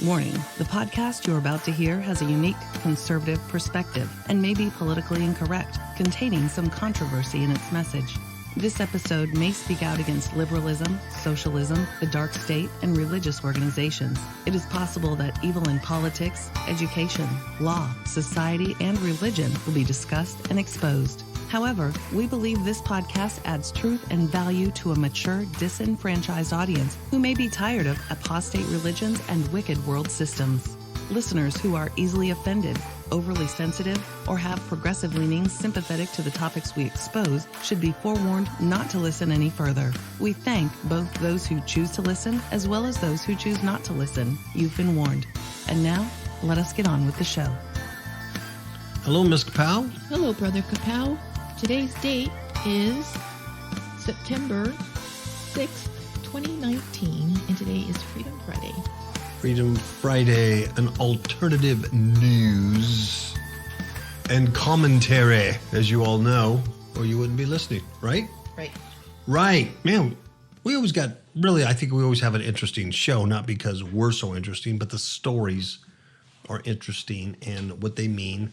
Warning, the podcast you're about to hear has a unique conservative perspective and may be politically incorrect, containing some controversy in its message. This episode may speak out against liberalism, socialism, the dark state, and religious organizations. It is possible that evil in politics, education, law, society, and religion will be discussed and exposed. However, we believe this podcast adds truth and value to a mature, disenfranchised audience who may be tired of apostate religions and wicked world systems. Listeners who are easily offended, overly sensitive, or have progressive leanings sympathetic to the topics we expose should be forewarned not to listen any further. We thank both those who choose to listen as well as those who choose not to listen. You've been warned. And now, let us get on with the show. Hello, Ms. KAPOW. Hello, Brother KAPOW. Today's date is September 6th, 2019, and today is Freedom Friday. Freedom Friday, an alternative news and commentary, as you all know, or you wouldn't be listening, right? Right. Man, we always got, really, I think we always have an interesting show, not because we're so interesting, but the stories are interesting and what they mean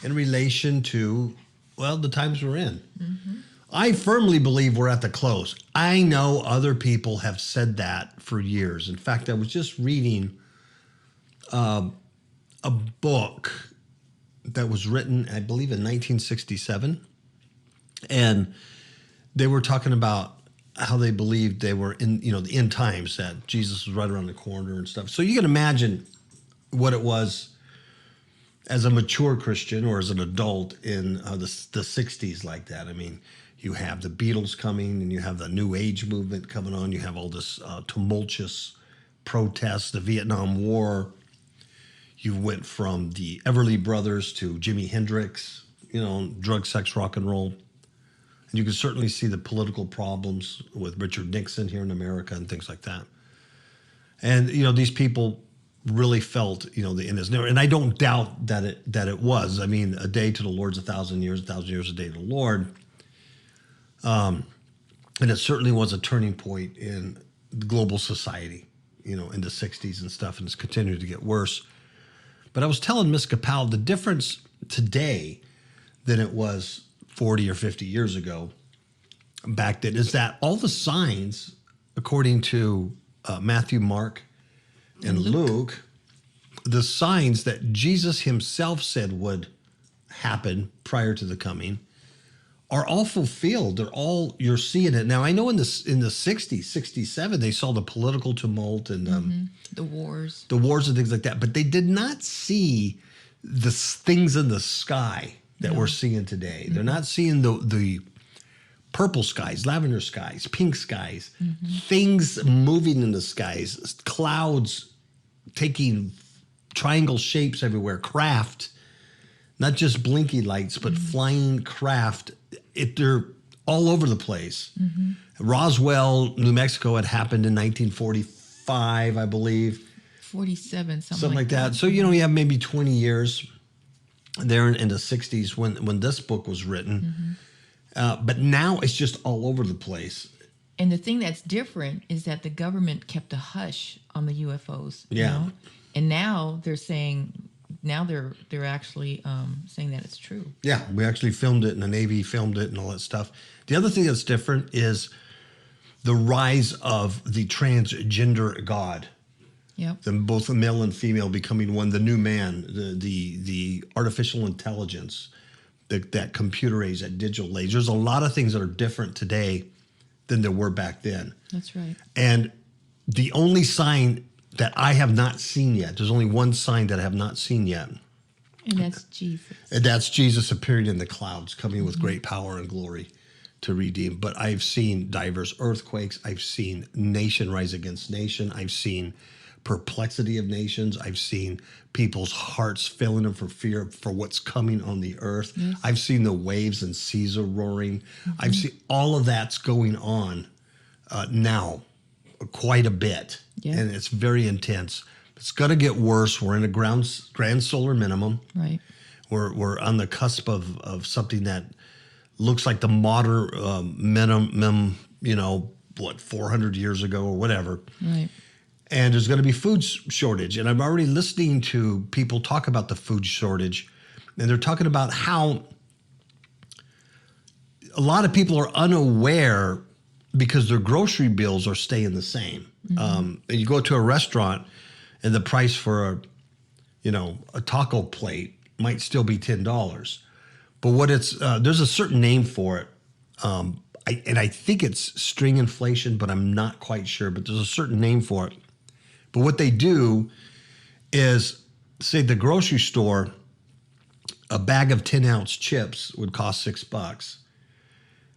in relation to, well, the times we're in. Mm-hmm. I firmly believe we're at the close. I know other people have said that for years. In fact, I was just reading a book that was written, I believe, in 1967. And they were talking about how they believed they were in, the end times, that Jesus was right around the corner and stuff. So you can imagine what it was as a mature Christian or as an adult in the 60s like that. I mean, you have the Beatles coming and you have the New Age movement coming on. You have all this tumultuous protests, the Vietnam War. You went from the Everly Brothers to Jimi Hendrix, drug, sex, rock and roll. And you can certainly see the political problems with Richard Nixon here in America and things like that. And, these people really felt, the end is near. And I don't doubt that it was. I mean, a day to the Lord's 1,000 years, 1,000 years a day to the Lord. And it certainly was a turning point in global society, in the 60s and stuff, and it's continued to get worse. But I was telling Ms. KAPOW the difference today than it was 40 or 50 years ago back then is that all the signs, according to Matthew, Mark, and Luke, the signs that Jesus himself said would happen prior to the coming are all fulfilled. You're seeing it. Now, I know in the 60s, 67, they saw the political tumult and the wars and things like that, but they did not see the things in the sky that we're seeing today. Mm-hmm. They're not seeing the purple skies, lavender skies, pink skies, things moving in the skies, clouds taking triangle shapes everywhere, craft, not just blinky lights, but flying craft. They're all over the place. Mm-hmm. Roswell, New Mexico had happened in 1945, I believe. 47, something like that. So, you have maybe 20 years there in the 60s when this book was written. Mm-hmm. But now it's just all over the place. And the thing that's different is that the government kept a hush on the UFOs. Yeah. And now they're saying, they're actually saying that it's true. Yeah, we actually filmed it and the Navy filmed it and all that stuff. The other thing that's different is the rise of the transgender God. Yep. Both the male and female becoming one, the new man, the artificial intelligence, that computer age, that digital age. There's a lot of things that are different today than there were back then. That's right. And the only sign that I have not seen yet, there's only one sign that I have not seen yet. And that's Jesus. And that's Jesus appearing in the clouds, coming with great power and glory to redeem. But I've seen diverse earthquakes. I've seen nation rise against nation. I've seen perplexity of nations. I've seen people's hearts failing them for fear for what's coming on the earth. Yes. I've seen the waves and seas are roaring. I've seen all of that's going on now quite a bit. Yeah. And it's very intense. It's going to get worse. We're in a grand solar minimum. Right. We're on the cusp of something that looks like the modern minimum, 400 years ago or whatever. Right. and there's going to be food shortage. And I'm already listening to people talk about the food shortage, and they're talking about how a lot of people are unaware because their grocery bills are staying the same. And you go to a restaurant, and the price for a taco plate might still be $10. But what there's a certain name for it. I think it's string inflation, but I'm not quite sure. But there's a certain name for it. But what they do is, say the grocery store, a bag of 10-ounce chips would cost $6.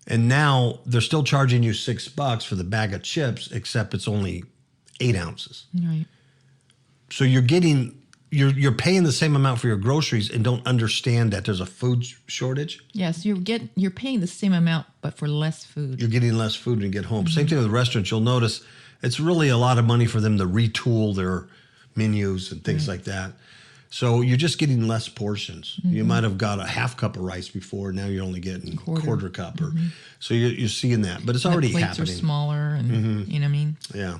And now they're still charging you $6 for the bag of chips, except it's only 8 ounces. Right. So you're paying the same amount for your groceries and don't understand that there's a food shortage. Yes, you're paying the same amount, but for less food. You're getting less food when you get home. Same thing with restaurants. You'll notice it's really a lot of money for them to retool their menus and things like that. So you're just getting less portions. You might have got a half cup of rice before. Now you're only getting quarter cup. So you're seeing that. But it's already happening. The plates are smaller and, you know what I mean? Yeah.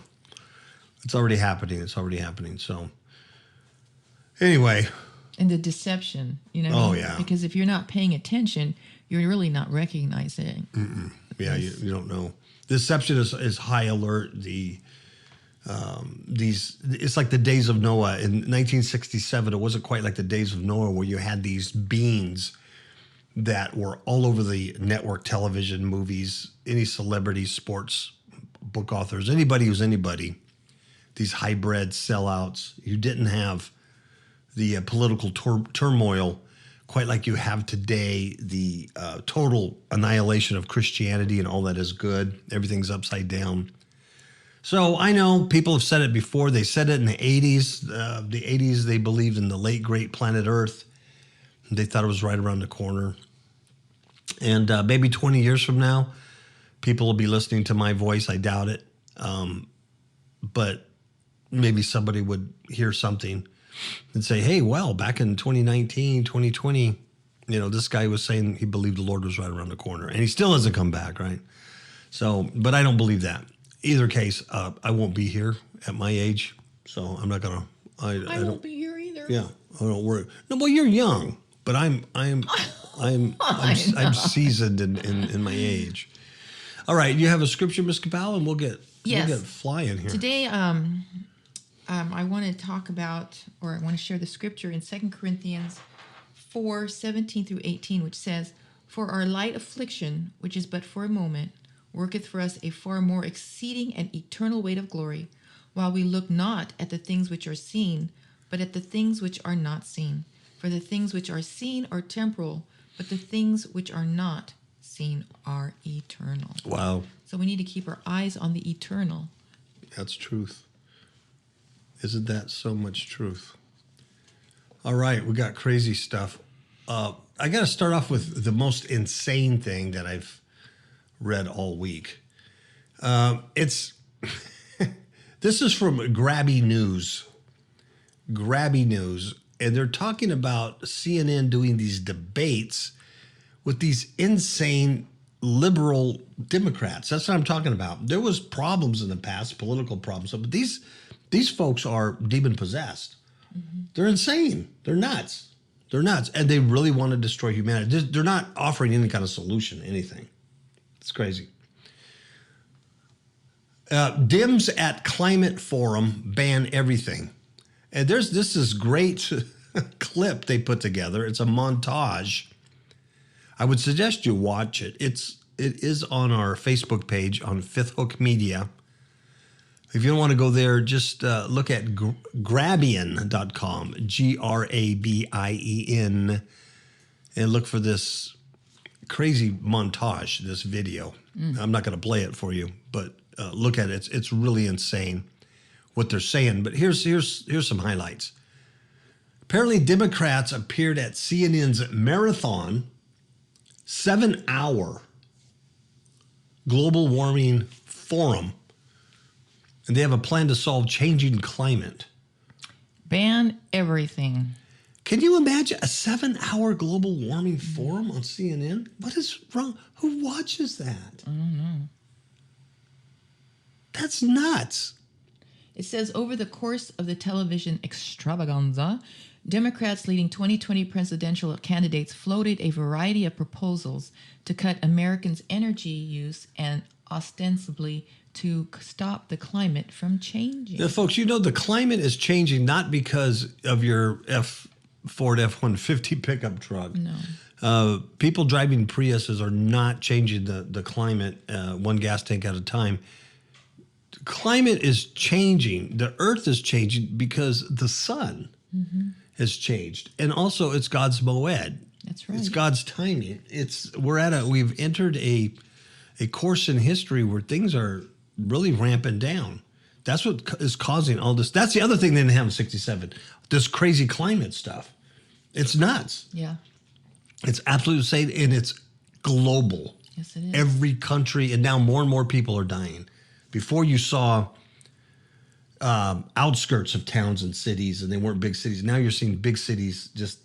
It's already happening. So anyway. And the deception, you know what I mean? Yeah. Because if you're not paying attention, you're really not recognizing it. Yeah, you don't know. Deception is high alert. It's like the days of Noah. In 1967, it wasn't quite like the days of Noah where you had these beings that were all over the network television, movies, any celebrities, sports, book authors, anybody who's anybody, these hybrid sellouts. You didn't have the political turmoil quite like you have today, the total annihilation of Christianity and all that is good. Everything's upside down. So I know people have said it before. They said it in the 80s. The 80s, they believed in the late, great planet Earth. They thought it was right around the corner. And maybe 20 years from now, people will be listening to my voice. I doubt it. But maybe somebody would hear something and say, hey, well, back in 2019, 2020, this guy was saying he believed the Lord was right around the corner. And he still hasn't come back, right? So, but I don't believe that. Either case, I won't be here at my age, so I'm not gonna. I won't be here either. Yeah, I don't worry. No, well, you're young, but I'm seasoned in my age. All right, you have a scripture, Ms. KAPOW, and we'll get flying here Today. I want to talk about, or I want to share the scripture in 2 Corinthians 4:17 through 18, which says, "For our light affliction, which is but for a moment, worketh for us a far more exceeding and eternal weight of glory, while we look not at the things which are seen, but at the things which are not seen. For the things which are seen are temporal, but the things which are not seen are eternal." Wow. So we need to keep our eyes on the eternal. That's truth. Isn't that so much truth? All right, we got crazy stuff. I got to start off with the most insane thing that I've read all week. This is from Grabby News. Grabby News. And they're talking about CNN doing these debates with these insane liberal Democrats. That's what I'm talking about. There was problems in the past, political problems, but these folks are demon possessed. They're insane. They're nuts. They're nuts. And they really want to destroy humanity. They're not offering any kind of solution, anything. It's crazy. Dems at Climate Forum ban everything. And this is great clip they put together. It's a montage. I would suggest you watch it. It is on our Facebook page on Fifth Hook Media. If you don't want to go there, just look at Grabien.com, Grabien, and look for this crazy montage, this video. I'm not going to play it for you, but look at it. It's really insane what they're saying. But here's some highlights. Apparently, Democrats appeared at CNN's marathon 7-hour global warming forum, and they have a plan to solve changing climate. Ban everything. Can you imagine a 7-hour global warming forum on CNN? What is wrong? Who watches that? I don't know. That's nuts. It says, over the course of the television extravaganza, Democrats leading 2020 presidential candidates floated a variety of proposals to cut Americans' energy use and ostensibly to stop the climate from changing. Now, folks, you know the climate is changing not because of your Ford F-150 pickup truck. No. People driving Priuses are not changing the climate one gas tank at a time. The climate is changing. The earth is changing because the sun has changed. And also it's God's moed. That's right. It's God's timing. We've entered a course in history where things are really ramping down. That's what is causing all this. That's the other thing they didn't have in 67. This crazy climate stuff. It's nuts. Yeah. It's absolutely insane, and it's global. Yes, it is. Every country, and now more and more people are dying. Before you saw outskirts of towns and cities, and they weren't big cities. Now you're seeing big cities just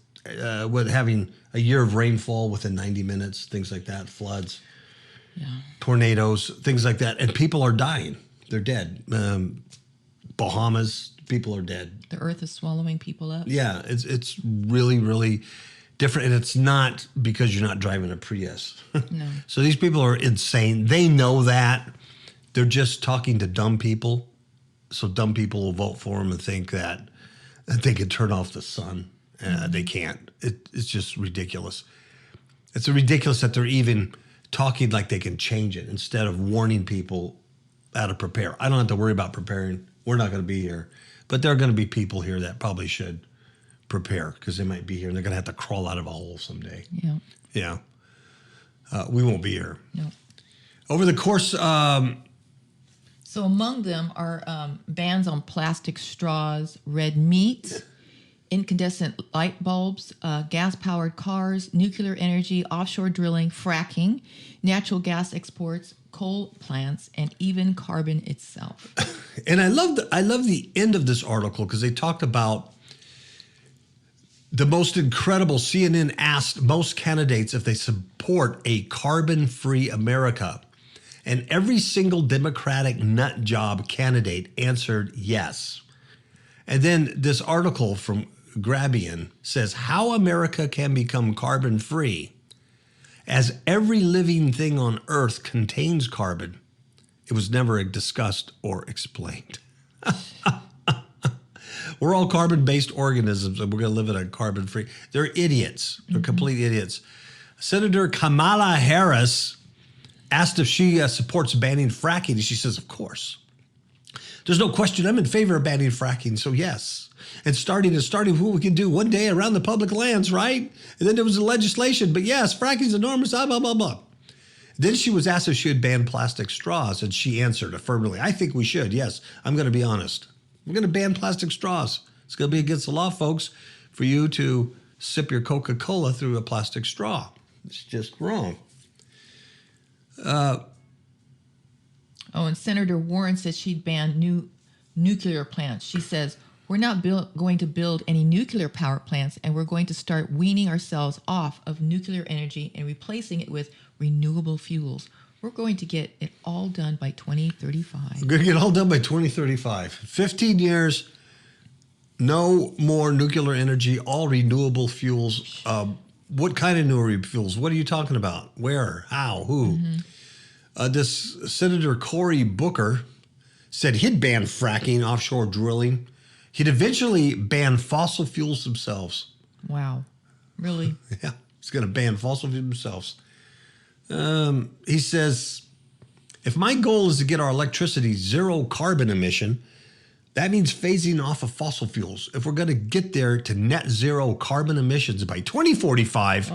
with having a year of rainfall within 90 minutes, things like that, floods, tornadoes, things like that, and people are dying. They're dead. Bahamas, people are dead. The earth is swallowing people up. Yeah, it's really, really different, and it's not because you're not driving a Prius. No. So these people are insane. They know that. They're just talking to dumb people. So dumb people will vote for them and think that they can turn off the sun. They can't. It's just ridiculous. It's ridiculous that they're even talking like they can change it instead of warning people how to prepare. I don't have to worry about preparing. We're not going to be here. But there are going to be people here that probably should prepare because they might be here and they're going to have to crawl out of a hole someday. Yeah. Yeah. We won't be here. No. Over the course... So among them are bans on plastic straws, red meat, incandescent light bulbs, gas-powered cars, nuclear energy, offshore drilling, fracking, natural gas exports, coal plants, and even carbon itself. And I love the end of this article because they talked about the most incredible. CNN asked most candidates if they support a carbon-free America. And every single Democratic nut job candidate answered yes. And then this article from Grabian says how America can become carbon free. As every living thing on Earth contains carbon, it was never discussed or explained. We're all carbon-based organisms, and we're going to live in a carbon-free. They're idiots. They're complete idiots. Senator Kamala Harris asked if she supports banning fracking, and she says, of course. There's no question I'm in favor of banning fracking, so yes. And starting what we can do one day around the public lands, right? And then there was the legislation, but yes, fracking's enormous, blah, blah, blah, blah. Then she was asked if she would ban plastic straws, and she answered affirmatively, I think we should, yes. I'm going to be honest. We're going to ban plastic straws. It's going to be against the law, folks, for you to sip your Coca-Cola through a plastic straw. It's just wrong. And Senator Warren said she'd ban new nuclear plants. She says, we're not going to build any nuclear power plants, and we're going to start weaning ourselves off of nuclear energy and replacing it with renewable fuels. We're going to get it all done by 2035. We're going to get it all done by 2035. 15 years, no more nuclear energy, all renewable fuels. What kind of renewable fuels? What are you talking about? Where? How? Who? This Senator Cory Booker said he'd ban fracking, offshore drilling. He'd eventually ban fossil fuels themselves. Wow. Really? Yeah, he's going to ban fossil fuels themselves. He says, if my goal is to get our electricity zero carbon emission, that means phasing off of fossil fuels. If we're going to get there to net zero carbon emissions by 2045,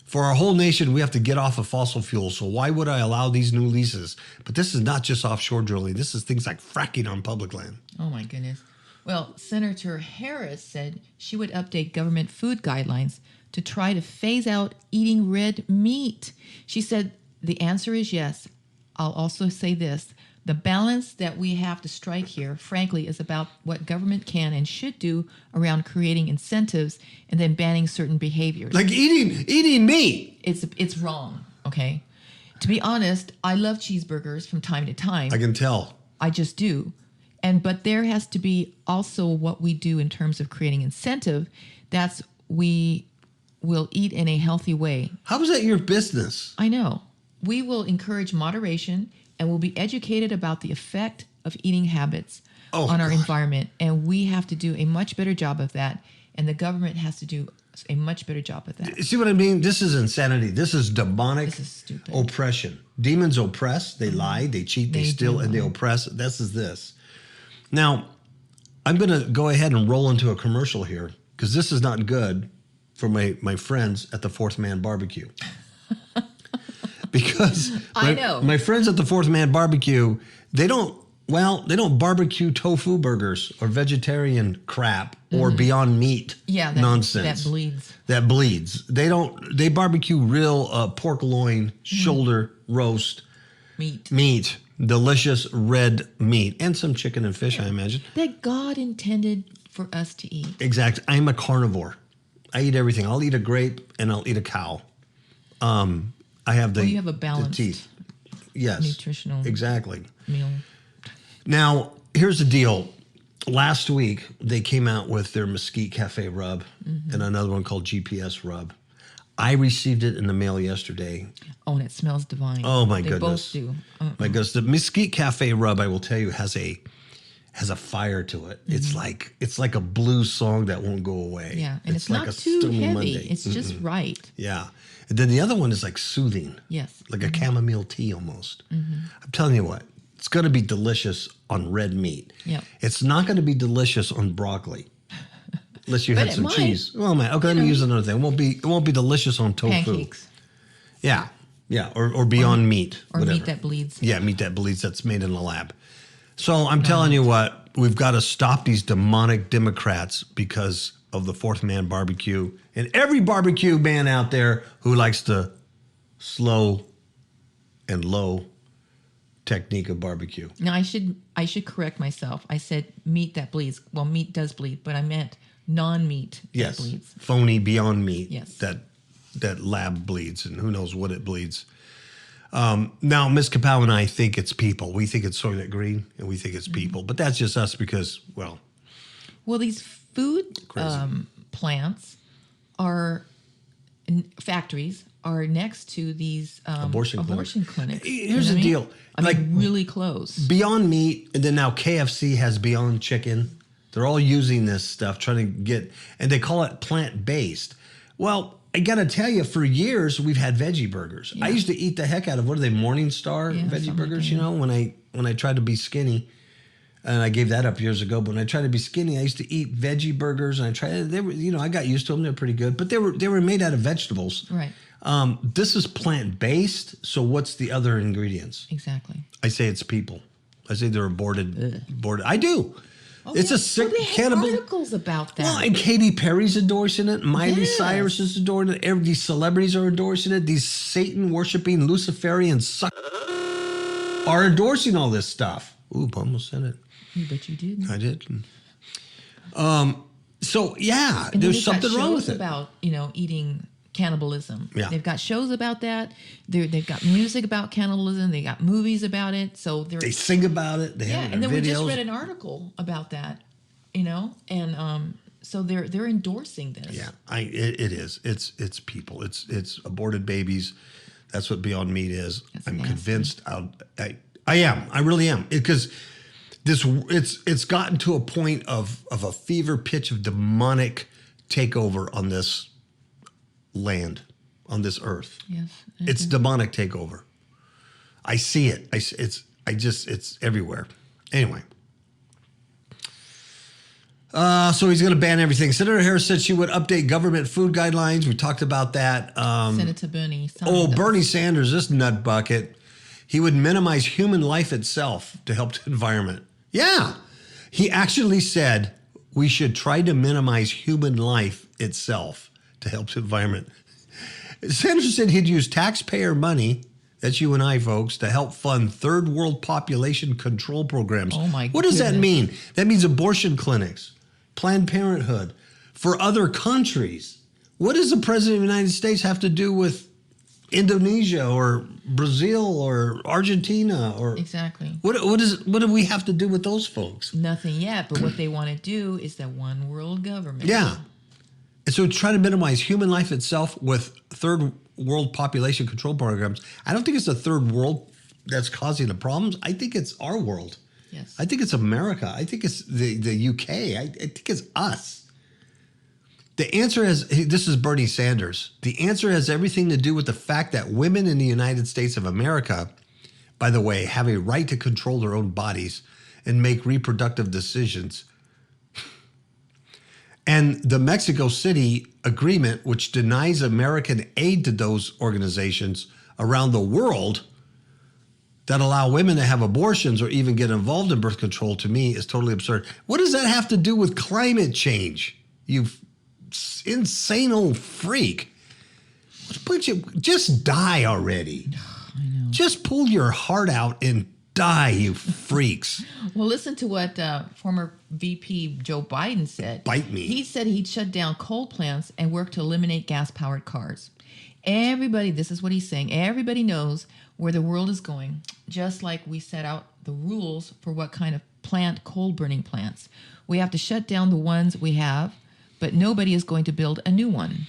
for our whole nation, we have to get off of fossil fuels. So why would I allow these new leases? But this is not just offshore drilling. This is things like fracking on public land. Oh, my goodness. Well, Senator Harris said she would update government food guidelines to try to phase out eating red meat. She said the answer is yes. I'll also say this. The balance that we have to strike here, frankly, is about what government can and should do around creating incentives and then banning certain behaviors. Like eating meat. It's wrong, okay? To be honest, I love cheeseburgers from time to time. I can tell. I just do. But there has to be also what we do in terms of creating incentive. That's we will eat in a healthy way. How is that your business? I know. We will encourage moderation and we'll be educated about the effect of eating habits on our environment. And we have to do a much better job of that. And the government has to do a much better job of that. See what I mean? This is insanity. This is demonic This is stupid. oppression. Demons oppress. They lie, they cheat, they steal, and they oppress. This is this. Now, I'm going to go ahead and roll into a commercial here because this is not good for my friends at the Fourth Man Barbecue. Because I know. My friends at the Fourth Man Barbecue, they don't barbecue tofu burgers or vegetarian crap or Beyond Meat nonsense. That bleeds. They barbecue real pork loin, shoulder, roast, meat, delicious red meat, and some chicken and fish, I imagine. That God intended for us to eat. Exactly. I'm a carnivore. I eat everything. I'll eat a grape and I'll eat a cow. I have you have a balanced teeth. Yes. Nutritional exactly. meal. Now, here's the deal. Last week, they came out with their Mesquite Cafe rub and another one called GPS rub. I received it in the mail yesterday. Oh, and it smells divine. Oh, my they goodness. They both do. My goodness. The Mesquite Cafe rub, I will tell you, has a fire to it. It's like a blues song that won't go away. Yeah, and it's like not too heavy. Monday. It's just right. Yeah. And then the other one is like soothing. Yes. Like a chamomile tea almost. I'm telling you what, it's going to be delicious on red meat. Yeah. It's not going to be delicious on broccoli. Unless you had some cheese. Well, man, okay, let me use another thing. It won't be delicious on tofu. Pancakes. Yeah. Yeah, or Beyond Meat. Or whatever. meat that bleeds. Yeah, meat that bleeds that's made in the lab. So I'm telling you what, we've got to stop these demonic Democrats because of the Fourth Man Barbecue and every barbecue man out there who likes the slow and low technique of barbecue. Now I should correct myself. I said meat that bleeds. Well, meat does bleed, but I meant non-meat that bleeds. Phony Beyond Meat. Yes. That lab bleeds and who knows what it bleeds. Now, Ms. KAPOW and I think it's people. We think it's Soylent Green and we think it's people. But that's just us because, well, these food plants factories are next to these abortion clinics. Here's the deal. Really close. Beyond Meat, and then now KFC has Beyond Chicken. They're all using this stuff, trying to get, and they call it plant-based. Well, I got to tell you, for years, we've had veggie burgers. Yeah. I used to eat the heck out of, what are they, Morningstar veggie burgers, when I tried to be skinny. And I gave that up years ago. But when I tried to be skinny, I used to eat veggie burgers, and they were, I got used to them. They're pretty good, but they were made out of vegetables. Right. This is plant-based. So what's the other ingredients? Exactly. I say it's people. I say they're aborted. I do. Oh, it's a sick cannibal. Articles about that. Well, and Katy Perry's endorsing it. Miley Cyrus is endorsing it. These celebrities are endorsing it. These Satan-worshiping Luciferian are endorsing all this stuff. Ooh, almost said it. You bet you did. I did. So yeah, there's something wrong with it. About eating cannibalism. Yeah. They've got shows about that. They've got music about cannibalism. They got movies about it. So they sing about it. They have it in and then videos. we just read an article about that. And so they're endorsing this. Yeah, it is. It's people. It's aborted babies. That's what Beyond Meat is. I'm convinced. I am. I really am. Because it's gotten to a point of a fever pitch of demonic takeover on this land, on this earth. Yes, it's demonic takeover. I see it. It's everywhere. Anyway. So he's going to ban everything. Senator Harris said she would update government food guidelines. We talked about that. Senator Bernie Sanders. Bernie Sanders, this nut bucket. He would minimize human life itself to help the environment. Yeah. He actually said we should try to minimize human life itself to help the environment. Sanders said he'd use taxpayer money, that's you and I, folks, to help fund third world population control programs. Oh, my What does that mean? That means abortion clinics, Planned Parenthood, for other countries. What does the President of the United States have to do with Indonesia or Brazil or Argentina or Exactly. What do we have to do with those folks? Nothing yet, but what they want to do is that one world government. Yeah. And so try to minimize human life itself with third world population control programs. I don't think it's the third world that's causing the problems. I think it's our world. Yes. I think it's America. I think it's the UK. I think it's us. The answer is, this is Bernie Sanders. The answer has everything to do with the fact that women in the United States of America, by the way, have a right to control their own bodies and make reproductive decisions. And the Mexico City agreement, which denies American aid to those organizations around the world that allow women to have abortions or even get involved in birth control, to me is totally absurd. What does that have to do with climate change? You insane old freak. Just die already. I know. Just pull your heart out and die, you freaks. Well, listen to what former VP Joe Biden said. Bite me. He said he'd shut down coal plants and work to eliminate gas-powered cars. Everybody, this is what he's saying, everybody knows where the world is going, just like we set out the rules for what kind of coal-burning plants. We have to shut down the ones we have, but nobody is going to build a new one.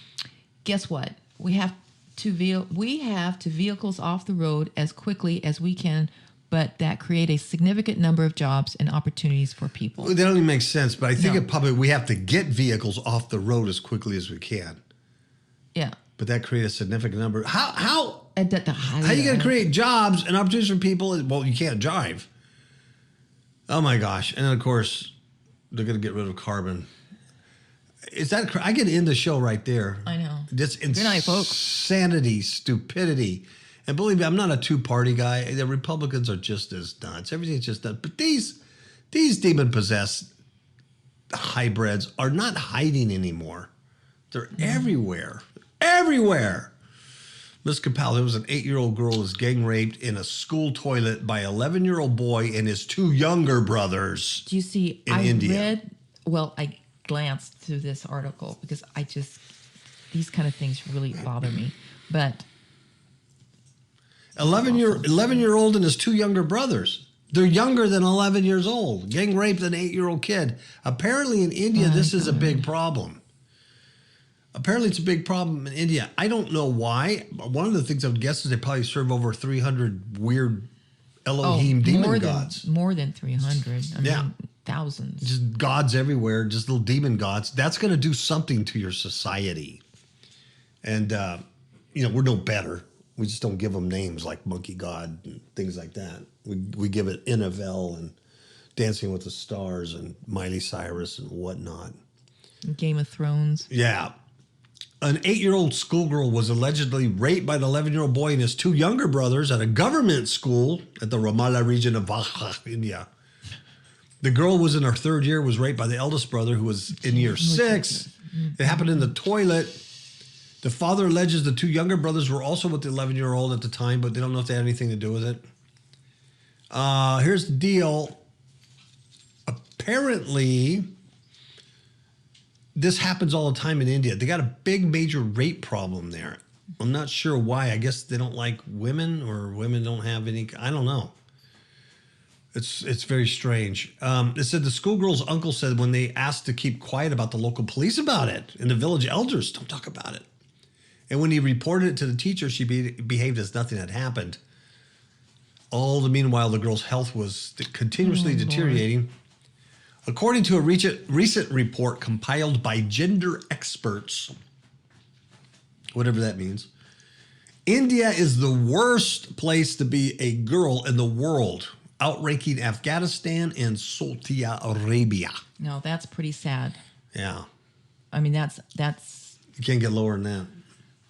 Guess what? We have to vehicles off the road as quickly as we can, but that create a significant number of jobs and opportunities for people. That don't even make sense, but I think we have to get vehicles off the road as quickly as we can. Yeah. But that creates a significant number. How are you going to create jobs and opportunities for people? Well, you can't drive. Oh my gosh! And then of course, they're going to get rid of carbon. Is that? I can end the show right there. I know. Just Good night, folks. Insanity, stupidity, and believe me, I'm not a two-party guy. The Republicans are just as nuts. Everything's just nuts. But these demon-possessed hybrids are not hiding anymore. They're everywhere. Everywhere. Ms. KAPOW, there was an 8-year-old girl who was gang raped in a school toilet by an 11-year-old boy and his 2 younger brothers. Do you see? I glanced through this article because these kind of things really bother me. But 11-year-old and his 2 younger brothers. They're younger than 11 years old. Gang raped an 8-year-old kid. Apparently in India, this is a big problem. Apparently it's a big problem in India. I don't know why. One of the things I would guess is they probably serve over 300 weird Elohim demon gods. More than 300. I mean, thousands. Just gods everywhere, just little demon gods. That's going to do something to your society. And, we're no better. We just don't give them names like Monkey God and things like that. We give it NFL and Dancing with the Stars and Miley Cyrus and whatnot. Game of Thrones. Yeah. An 8-year-old schoolgirl was allegedly raped by the 11-year-old boy and his 2 younger brothers at a government school at the Ramallah region of India. The girl was in her 3rd year, was raped by the eldest brother who was in year 6. It happened in the toilet. The father alleges the 2 younger brothers were also with the 11-year-old at the time, but they don't know if they had anything to do with it. Here's the deal. Apparently, this happens all the time in India. They got a big major rape problem there. I'm not sure why. I guess they don't like women or women don't have any. I don't know. It's very strange. It said the schoolgirl's uncle said when they asked to keep quiet about the local police about it and the village elders don't talk about it. And when he reported it to the teacher, she behaved as nothing had happened. All the meanwhile, the girl's health was continuously deteriorating. Lord. According to a recent report compiled by gender experts, whatever that means, India is the worst place to be a girl in the world, outranking Afghanistan and Saudi Arabia. No, that's pretty sad. Yeah. I mean, that's you can't get lower than that.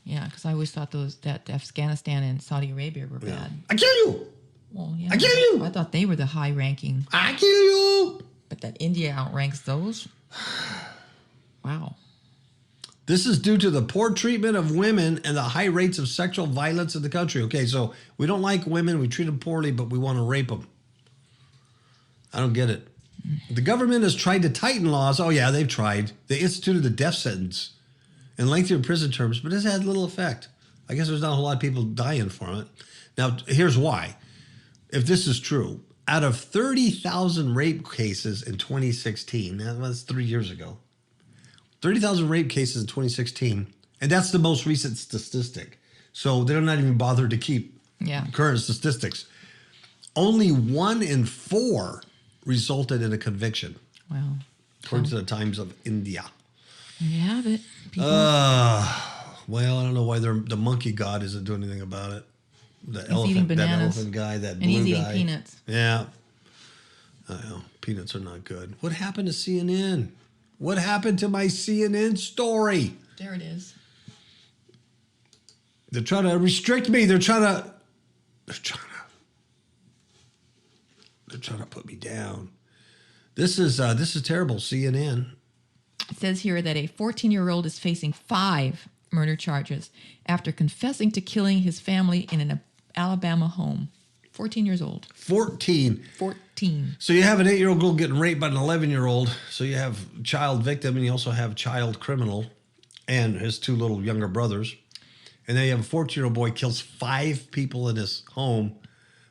Yeah, because I always thought that Afghanistan and Saudi Arabia were bad. I kill you. Well, yeah. I kill you. I thought they were the high-ranking. I kill you. But that India outranks those? Wow. This is due to the poor treatment of women and the high rates of sexual violence in the country. Okay, so we don't like women, we treat them poorly, but we want to rape them. I don't get it. The government has tried to tighten laws. Oh, yeah, they've tried. They instituted the death sentence and lengthier prison terms, but it's had little effect. I guess there's not a whole lot of people dying from it. Now, here's why. If this is true, out of 30,000 rape cases in 2016, that was 3 years ago, 30,000 rape cases in 2016, and that's the most recent statistic. So they're not even bothered to keep current statistics. Only 1 in 4 resulted in a conviction. Wow. According to the Times of India. There you have it. Well, I don't know why the monkey god isn't doing anything about it. That elephant guy, that blue guy. And he's eating peanuts. Yeah. I know. Peanuts are not good. What happened to CNN? What happened to my CNN story? There it is. They're trying to restrict me. They're trying to put me down. This is terrible. CNN. It says here that a 14-year-old is facing 5 murder charges after confessing to killing his family in an Alabama home. 14 years old. 14. So you have an 8-year-old girl getting raped by an 11-year-old. So you have child victim, and you also have child criminal and his 2 little younger brothers. And then you have a 14-year-old boy kills 5 people in his home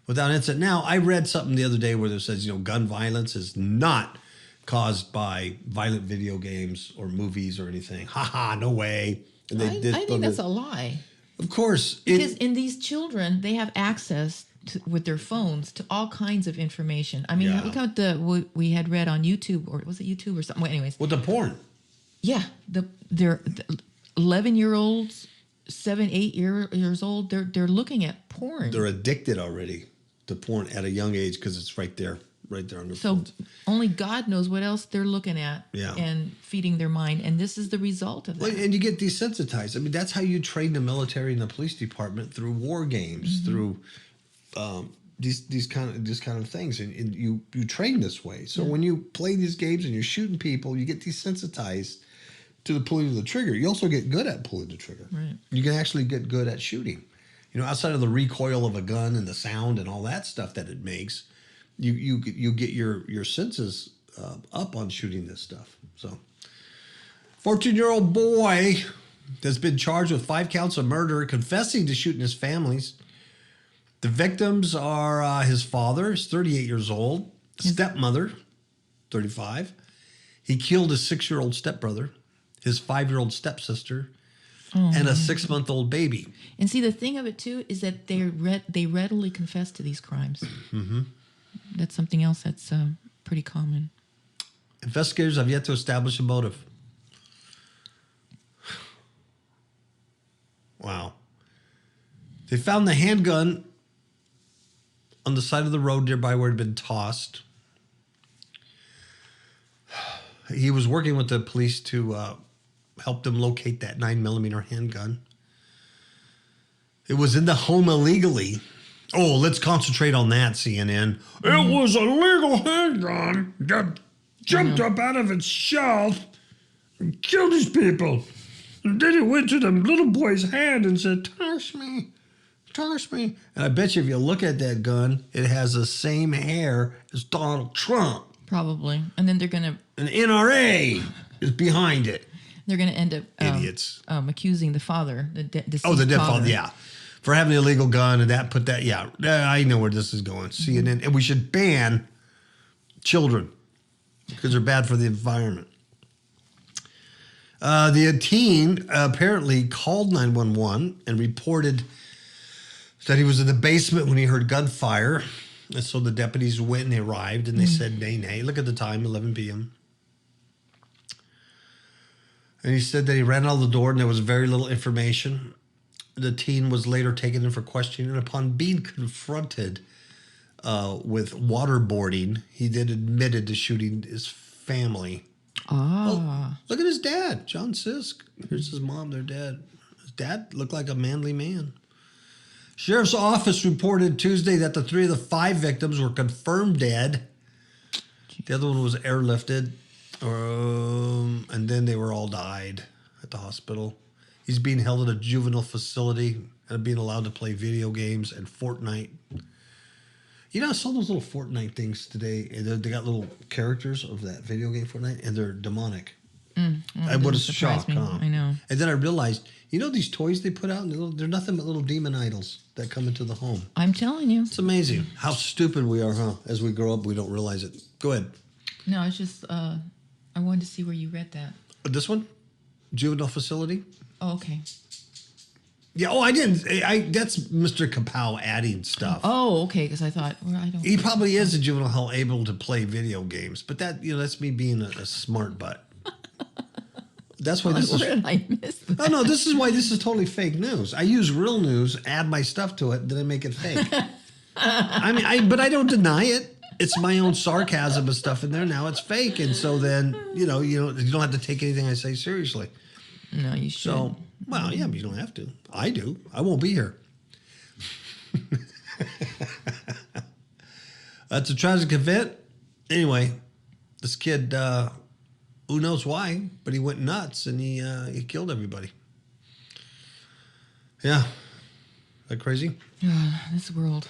without incident. Now, I read something the other day where it says, gun violence is not caused by violent video games or movies or anything. No way. And I think that's a lie. Of course. Because in these children, they have access with their phones to all kinds of information. I mean, look at what we had read on YouTube, or was it YouTube or something? Well, anyways. With the porn. Yeah. They're 11-year-olds, 7, 8 years old. They're looking at porn. They're addicted already to porn at a young age because it's right there on their phones. So only God knows what else they're looking at and feeding their mind. And this is the result of that. Well, and you get desensitized. I mean, that's how you train the military and the police department, through war games, through these kind of things. And you train this way. So when you play these games and you're shooting people, you get desensitized to the pulling of the trigger. You also get good at pulling the trigger. Right. You can actually get good at shooting. Outside of the recoil of a gun and the sound and all that stuff that it makes, you get your senses up on shooting this stuff. So, 14-year-old boy has been charged with 5 counts of murder, confessing to shooting his families. The victims are his father, he's 38 years old, stepmother, 35. He killed his 6-year-old stepbrother, his 5-year-old stepsister, and a 6-month-old baby. And see, the thing of it, too, is that they readily confess to these crimes. Mm-hmm. That's something else that's pretty common. Investigators have yet to establish a motive. Wow. They found the handgun on the side of the road nearby where it had been tossed. He was working with the police to help them locate that 9mm handgun. It was in the home illegally. Oh, let's concentrate on that, CNN. It was a legal handgun that jumped up out of its shelf and killed these people. And then it went to the little boy's hand and said, "Toss me, toss me." And I bet you if you look at that gun, it has the same hair as Donald Trump. Probably. And then they're going to... An NRA is behind it. They're going to end up... Idiots. Accusing the father, the deceased the dead father. Yeah. For having an illegal gun and that, put that, I know where this is going. CNN. And we should ban children because they're bad for the environment. The teen apparently called 911 and reported that he was in the basement when he heard gunfire. And so the deputies went and they arrived and they said, nay. Look at the time, 11 p.m. And he said that he ran out of the door and there was very little information. The teen was later taken in for questioning, and upon being confronted with waterboarding, he then admitted to shooting his family. Oh, look at his dad, John Sisk. Here's his mom, their dad. His dad looked like a manly man. Sheriff's office reported Tuesday that the 3 of the 5 victims were confirmed dead. The other one was airlifted, and then they were all died at the hospital. He's being held at a juvenile facility and being allowed to play video games and Fortnite. I saw those little Fortnite things today. They got little characters of that video game Fortnite, and they're demonic. I would have shocked, me. huh? I know. And then I realized, these toys they put out, they're nothing but little demon idols that come into the home. I'm telling you. It's amazing how stupid we are, huh? As we grow up, we don't realize it. Go ahead. No, it's just, I wanted to see where you read that. This one? Juvenile facility? Oh, okay. Yeah, I didn't. That's Mr. KAPOW adding stuff. Oh, okay, because I thought, well, I don't. He probably is a juvenile hall able to play video games, but that's me being a smart butt. That's why this is. Where did I miss that? No, this is why this is totally fake news. I use real news, add my stuff to it, then I make it fake. But I don't deny it. It's my own sarcasm and stuff in there. Now it's fake, and so then you don't have to take anything I say seriously. No, you should. So, well, yeah, but you don't have to. I do. I won't be here. That's a tragic event. Anyway, this kid, who knows why, but he went nuts and he killed everybody. Yeah. Is that crazy? This world.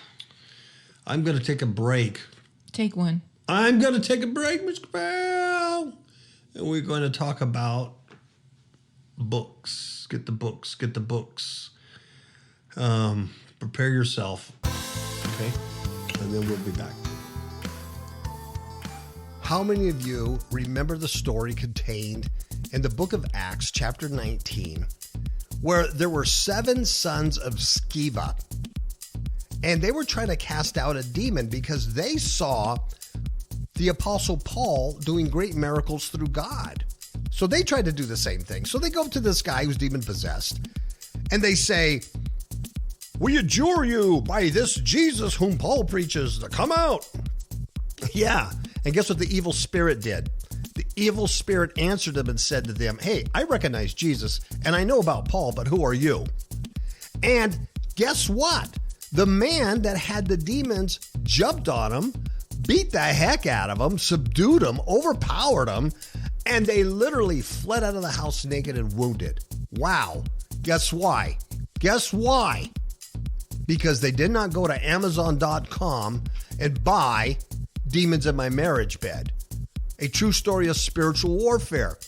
I'm going to take a break. Take one. I'm going to take a break, Mr. Bell. And we're going to talk about books. Get the books. Get the books. Prepare yourself. Okay? And then we'll be back. How many of you remember the story contained in the book of Acts, chapter 19, where there were 7 sons of Sceva, and they were trying to cast out a demon because they saw the Apostle Paul doing great miracles through God. So they tried to do the same thing. So they go up to this guy who's demon-possessed, and they say, "We adjure you by this Jesus whom Paul preaches to come out." Yeah. And guess what the evil spirit did? The evil spirit answered them and said to them, "Hey, I recognize Jesus and I know about Paul, but who are you?" And guess what? The man that had the demons jumped on him, beat the heck out of him, subdued him, overpowered him, and they literally fled out of the house naked and wounded. Wow. Guess why? Guess why? Because they did not go to Amazon.com and buy Demons in My Marriage Bed, a true story of spiritual warfare.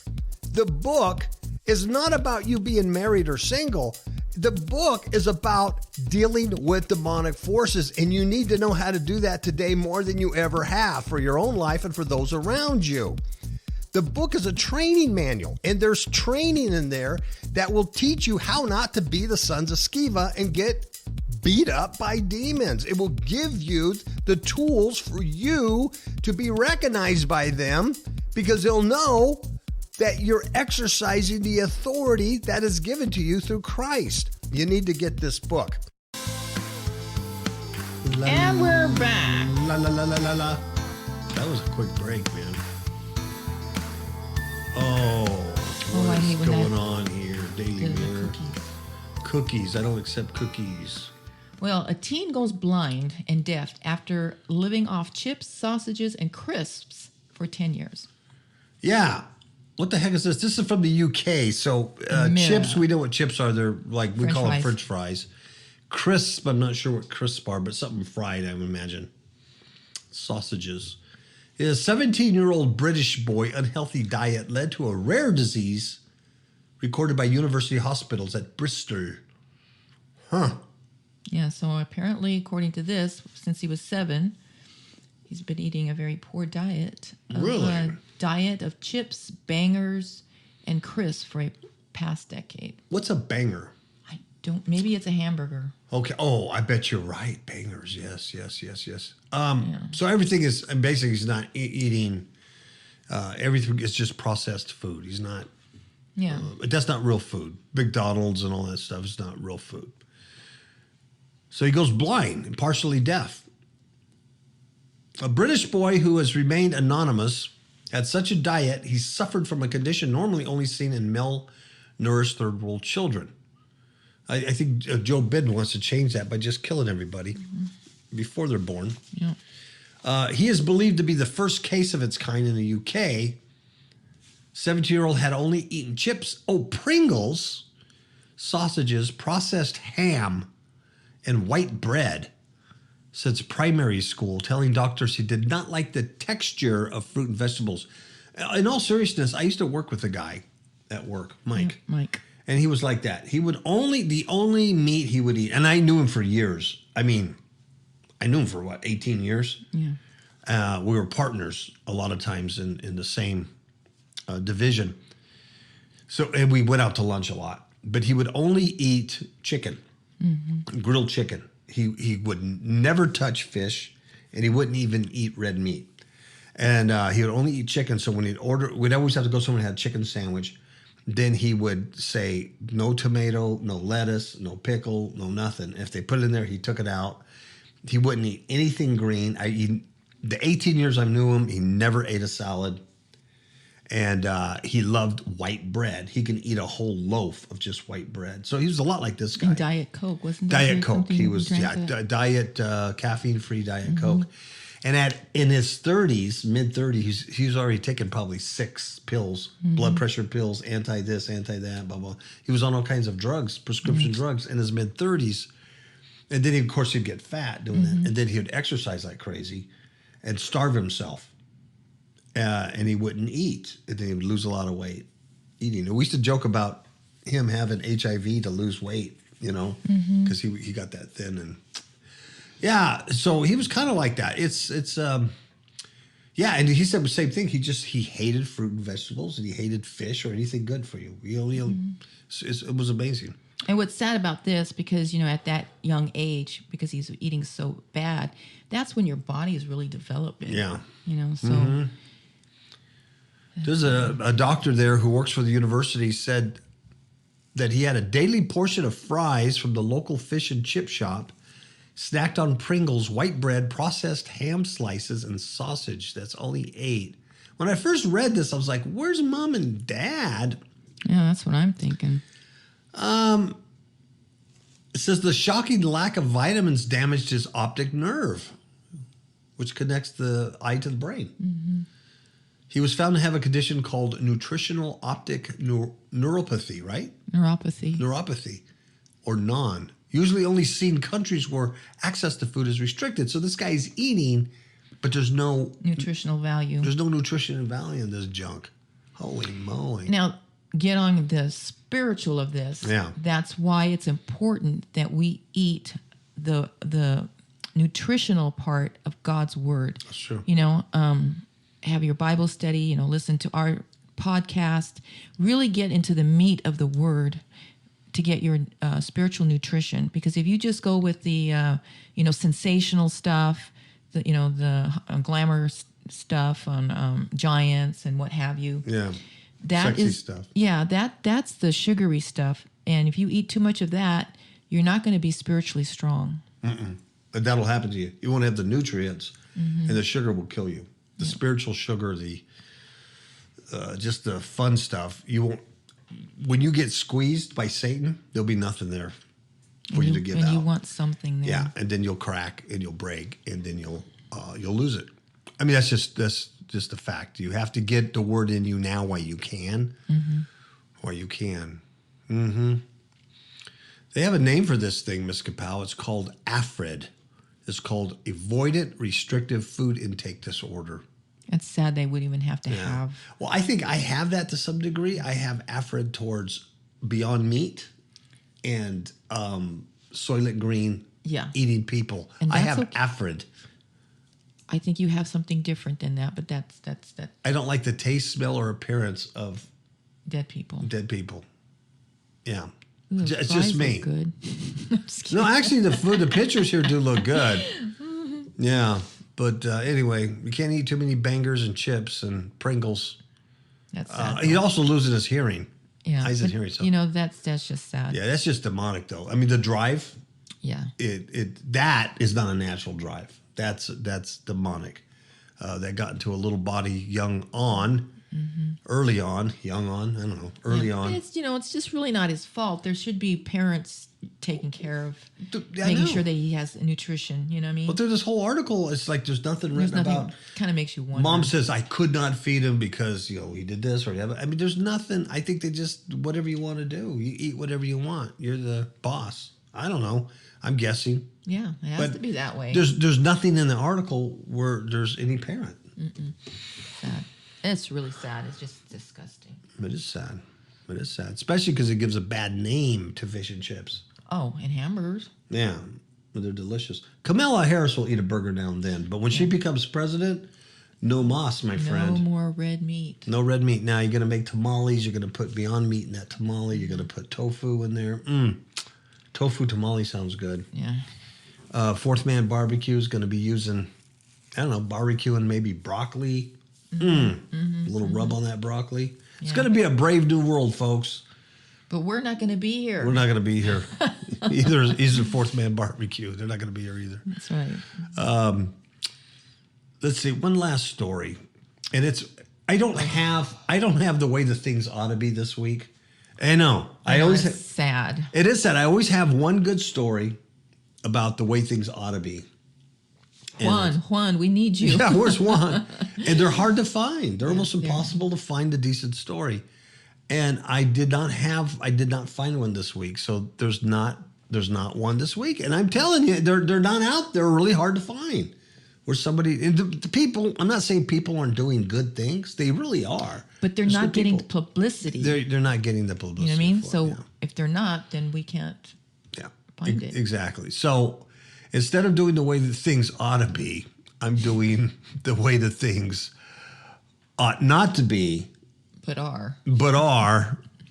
The book is not about you being married or single. The book is about dealing with demonic forces, and you need to know how to do that today more than you ever have for your own life and for those around you. The book is a training manual, and there's training in there that will teach you how not to be the sons of Sceva and get beat up by demons. It will give you the tools for you to be recognized by them, because they'll know that you're exercising the authority that is given to you through Christ. You need to get this book. And we're back. La la la la la la. That was a quick break, man. I What's hate when going that- on here? Daily The Mirror. cookies. Cookies. I don't accept cookies. Well, a teen goes blind and deaf after living off chips, sausages, and crisps for 10 years. Yeah. What the heck is this? This is from the UK. So chips, we know what chips are. They're like, we French call them fries. French fries. Crisp, I'm not sure what crisp are, but something fried, I would imagine. Sausages. A 17-year-old British boy unhealthy diet led to a rare disease recorded by university hospitals at Bristol. Huh. Yeah, so apparently, according to this, since he was 7, he's been eating a very poor diet. Really? A diet of chips, bangers, and crisps for a past decade. What's a banger? I don't, maybe it's a hamburger. Okay. Oh, I bet you're right. Bangers. Yes. So everything is basically he's not eating. Everything is just processed food. He's not. Yeah. That's not real food. McDonald's and all that stuff is not real food. So he goes blind and partially deaf. A British boy who has remained anonymous had such a diet he suffered from a condition normally only seen in malnourished third world children. I think Joe Biden wants to change that by just killing everybody before they're born. Yeah. He is believed to be the first case of its kind in the UK. 17-year-old had only eaten chips, Pringles, sausages, processed ham, and white bread since primary school, telling doctors he did not like the texture of fruit and vegetables. In all seriousness, I used to work with a guy at work, Mike. Mike. And he was like that. He would the only meat he would eat, and I knew him for years. I mean, I knew him for 18 years? Yeah. We were partners a lot of times in the same division. So, and we went out to lunch a lot. But he would only eat chicken, grilled chicken. He would never touch fish, and he wouldn't even eat red meat. And he would only eat chicken. So when he'd order, we'd always have to go somewhere and have a chicken sandwich. Then he would say, no tomato, no lettuce, no pickle, no nothing. If they put it in there, he took it out. He wouldn't eat anything green. The 18 years I knew him, he never ate a salad. And he loved white bread. He can eat a whole loaf of just white bread. So he was a lot like this guy. And Diet Coke, wasn't that? Diet Coke. He was, diet, caffeine-free Diet Coke. And in his 30s, mid-30s, he was already taking probably 6 pills, blood pressure pills, anti-this, anti-that, blah, blah. He was on all kinds of drugs, prescription drugs in his mid-30s. And then, of course, he'd get fat doing that. And then he would exercise like crazy and starve himself. And he wouldn't eat. And then he would lose a lot of weight eating. We used to joke about him having HIV to lose weight, because he got that thin. And yeah, so he was kind of like that. And he said the same thing. He hated fruit and vegetables, and he hated fish or anything good for you. It was amazing. And what's sad about this, because, at that young age, because he's eating so bad, that's when your body is really developing. Yeah. So... There's a doctor there who works for the university said that he had a daily portion of fries from the local fish and chip shop, snacked on Pringles, white bread, processed ham slices, and sausage. That's all he ate. When I first read this, I was like, where's mom and dad? Yeah, that's what I'm thinking. It says the shocking lack of vitamins damaged his optic nerve, which connects the eye to the brain. He was found to have a condition called nutritional optic neuropathy, right? Neuropathy, or NON. Usually only seen in countries where access to food is restricted. So this guy's eating, but there's no... nutritional value. There's no nutritional value in this junk. Holy moly. Now, get on the spiritual of this. Yeah. That's why it's important that we eat the nutritional part of God's word. That's true. Have your Bible study, listen to our podcast, really get into the meat of the word to get your spiritual nutrition. Because if you just go with the, sensational stuff, the glamour stuff on giants and what have you. Yeah. Sexy stuff. Yeah, that's the sugary stuff. And if you eat too much of that, you're not going to be spiritually strong. But that'll happen to you. You won't have the nutrients, and the sugar will kill you. The spiritual sugar, just the fun stuff. You won't. When you get squeezed by Satan, there'll be nothing there for you to give out. And you want something there. Yeah, and then you'll crack and you'll break and then you'll lose it. I mean, that's just a fact. You have to get the word in you now while you can. While you can. They have a name for this thing, Miss KAPOW. It's called AFRID. It's called Avoidant Restrictive Food Intake Disorder. It's sad they would even have to have. Well, I think I have that to some degree. I have AFRID towards Beyond Meat and Soylent Green eating people. And I have okay. AFRID. I think you have something different than that, but that's that. I don't like the taste, smell, or appearance of dead people. Yeah. Ooh, it's just me. Good. No, actually, the pictures here do look good. Yeah, but anyway, you can't eat too many bangers and chips and Pringles. That's sad. He also loses his hearing. Yeah, eyes and hearing. So. That's just sad. Yeah, that's just demonic, though. I mean, the drive. Yeah. That is not a natural drive. That's demonic. That got into a little body early on, I don't know, early on. And it's just really not his fault. There should be parents taking care of making sure that he has nutrition, you know what I mean? But there's this whole article, it's like there's nothing written about. Kind of makes you wonder. Mom says, I could not feed him because, he did this or whatever. I mean, there's nothing. I think they just, whatever you want to do, you eat whatever you want. You're the boss. I don't know. I'm guessing. Yeah, it has to be that way. There's nothing in the article where there's any parent. Sad. It's really sad. It's just disgusting. It is sad. It is sad, especially because it gives a bad name to fish and chips. Oh, and hamburgers. Yeah, but they're delicious. Kamala Harris will eat a burger now and then, but when she becomes president, no mas, my friend. No more red meat. No red meat. Now you're going to make tamales. You're going to put Beyond Meat in that tamale. You're going to put tofu in there. Tofu tamale sounds good. Yeah. Fourth Man Barbecue is going to be using, I don't know, barbecue and maybe broccoli. A little rub on that broccoli. It's going to be a brave new world, folks. But we're not going to be here. We're not going to be here. Either Fourth Man Barbecue. They're not going to be here either. That's right. Let's see, one last story. And I don't have the way the things ought to be this week. I know. It's sad. It is sad. I always have one good story about the way things ought to be. Juan, we need you. Yeah, where's Juan? And they're hard to find. They're almost impossible to find a decent story. And I did not find one this week. So there's not one this week. And I'm telling you, they're not out. They're really hard to find. Where somebody, the people, I'm not saying people aren't doing good things. They really are. But they're not getting publicity. They're not getting the publicity. You know what I mean? So if they're not, then we can't find it. Exactly. So instead of doing the way that things ought to be, I'm doing the way that things ought not to be. But are.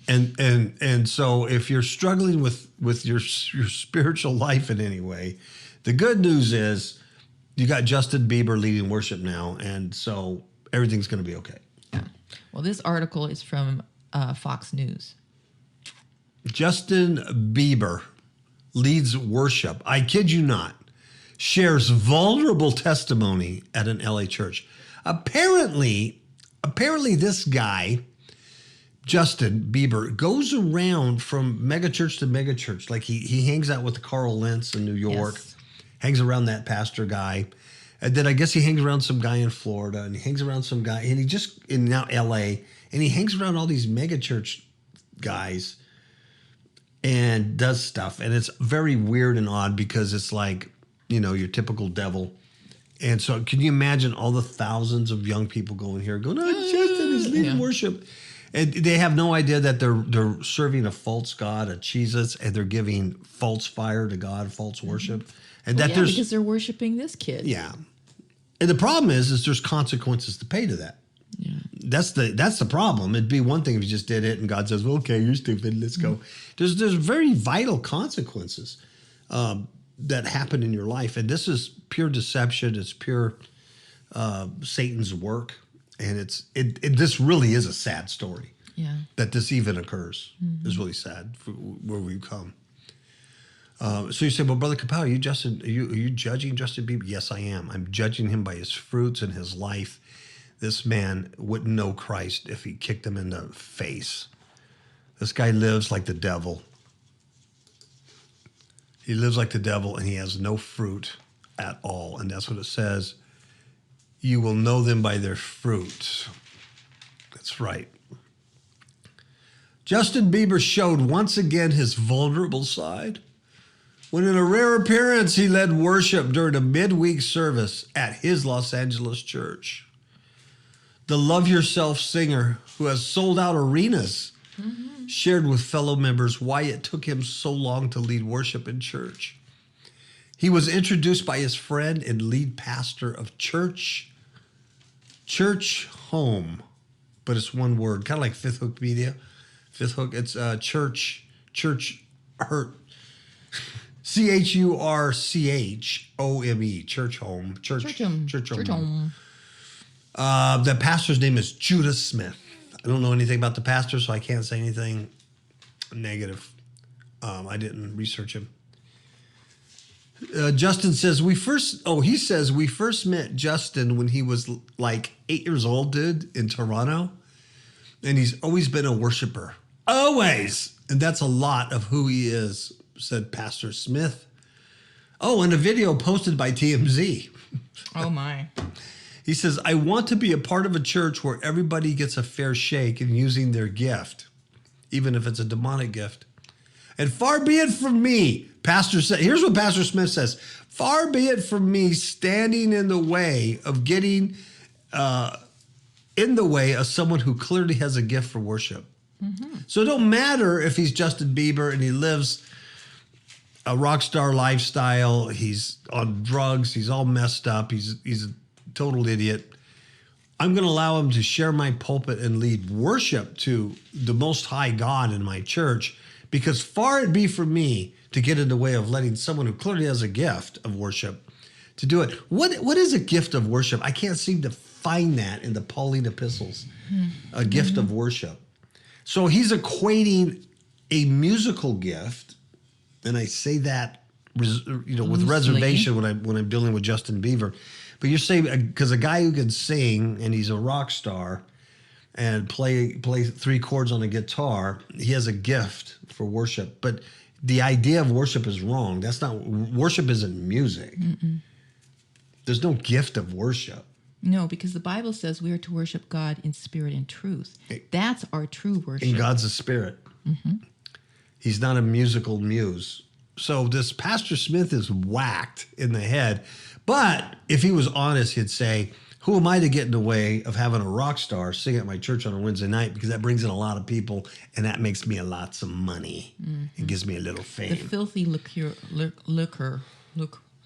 And so if you're struggling with your spiritual life in any way, the good news is you got Justin Bieber leading worship now, and so everything's going to be okay. Yeah. Well, this article is from Fox News. Justin Bieber leads worship. I kid you not. Shares vulnerable testimony at an LA church. Apparently this guy, Justin Bieber, goes around from megachurch to megachurch. Like he hangs out with Carl Lentz in New York, hangs around that pastor guy. And then I guess he hangs around some guy in Florida, and he hangs around some guy, and he just in now LA, and he hangs around all these megachurch guys and does stuff. And it's very weird and odd because it's like, your typical devil. And so can you imagine all the thousands of young people going here going, Justin is leading worship. And they have no idea that they're serving a false god, a Jesus, and they're giving false fire to God, false worship. And because they're worshiping this kid. Yeah. And the problem is there's consequences to pay to that. Yeah. That's the problem. It'd be one thing if you just did it and God says, well, okay, you're stupid, let's go. There's very vital consequences that happen in your life. And this is pure deception. It's pure Satan's work. And this really is a sad story. Yeah. That this even occurs. It's really sad for where we've come. So you say, well, Brother KAPOW, are you judging Justin Bieber? Yes, I am. I'm judging him by his fruits and his life. This man wouldn't know Christ if he kicked him in the face. This guy lives like the devil. He lives like the devil, and he has no fruit at all. And that's what it says. You will know them by their fruit. That's right. Justin Bieber showed once again his vulnerable side when in a rare appearance he led worship during a midweek service at his Los Angeles church. The Love Yourself singer, who has sold out arenas, shared with fellow members why it took him so long to lead worship in church. He was introduced by his friend and lead pastor of Church Home, but it's one word, kind of like Fifth Hook Media. Fifth Hook, it's Church Home, Church Home. The pastor's name is Judah Smith. I don't know anything about the pastor, so I can't say anything negative. I didn't research him. Justin says we first met Justin when he was like 8 years old, dude, in Toronto. And he's always been a worshiper. Always. And that's a lot of who he is, said Pastor Smith. Oh, and a video posted by TMZ. Oh, my. He says, I want to be a part of a church where everybody gets a fair shake in using their gift, even if it's a demonic gift. And far be it from me, here's what Pastor Smith says. Far be it from me standing in the way of getting in the way of someone who clearly has a gift for worship. So it don't matter if he's Justin Bieber and he lives a rock star lifestyle, he's on drugs, he's all messed up, he's a total idiot. I'm going to allow him to share my pulpit and lead worship to the Most High God in my church, because far it be from me to get in the way of letting someone who clearly has a gift of worship to do it. What is a gift of worship? I can't seem to find that in the Pauline epistles, a gift of worship. So he's equating a musical gift, and I say that with reservation when I'm dealing with Justin Bieber. But you're saying because a guy who can sing and he's a rock star and play 3 chords on a guitar, he has a gift for worship. But the idea of worship is wrong. That's not worship. Isn't music. There's no gift of worship. No, because the Bible says we are to worship God in spirit and truth. That's our true worship. And God's a spirit. He's not a musical muse. So this Pastor Smith is whacked in the head. But if he was honest, he'd say, who am I to get in the way of having a rock star sing at my church on a Wednesday night? Because that brings in a lot of people, and that makes me lots of money. It gives me a little fame. The filthy lucre.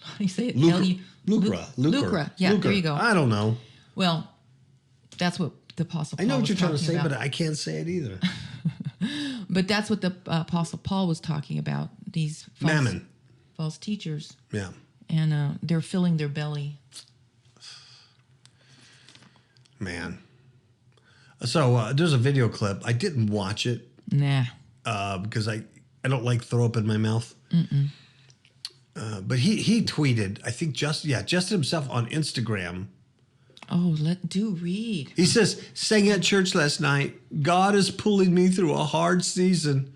How do you say it? Lucre. Yeah, there you go. I don't know. Well, that's what the Apostle Paul I know what was you're trying to talking say, about. but I can't say it either. But that's what the Apostle Paul was talking about, these false teachers. Yeah. And they're filling their belly. Man. So there's a video clip. I didn't watch it. Nah. Because I don't like throw up in my mouth. But he tweeted, I think Justin himself on Instagram. Oh, read. He says, sang at church last night. God is pulling me through a hard season.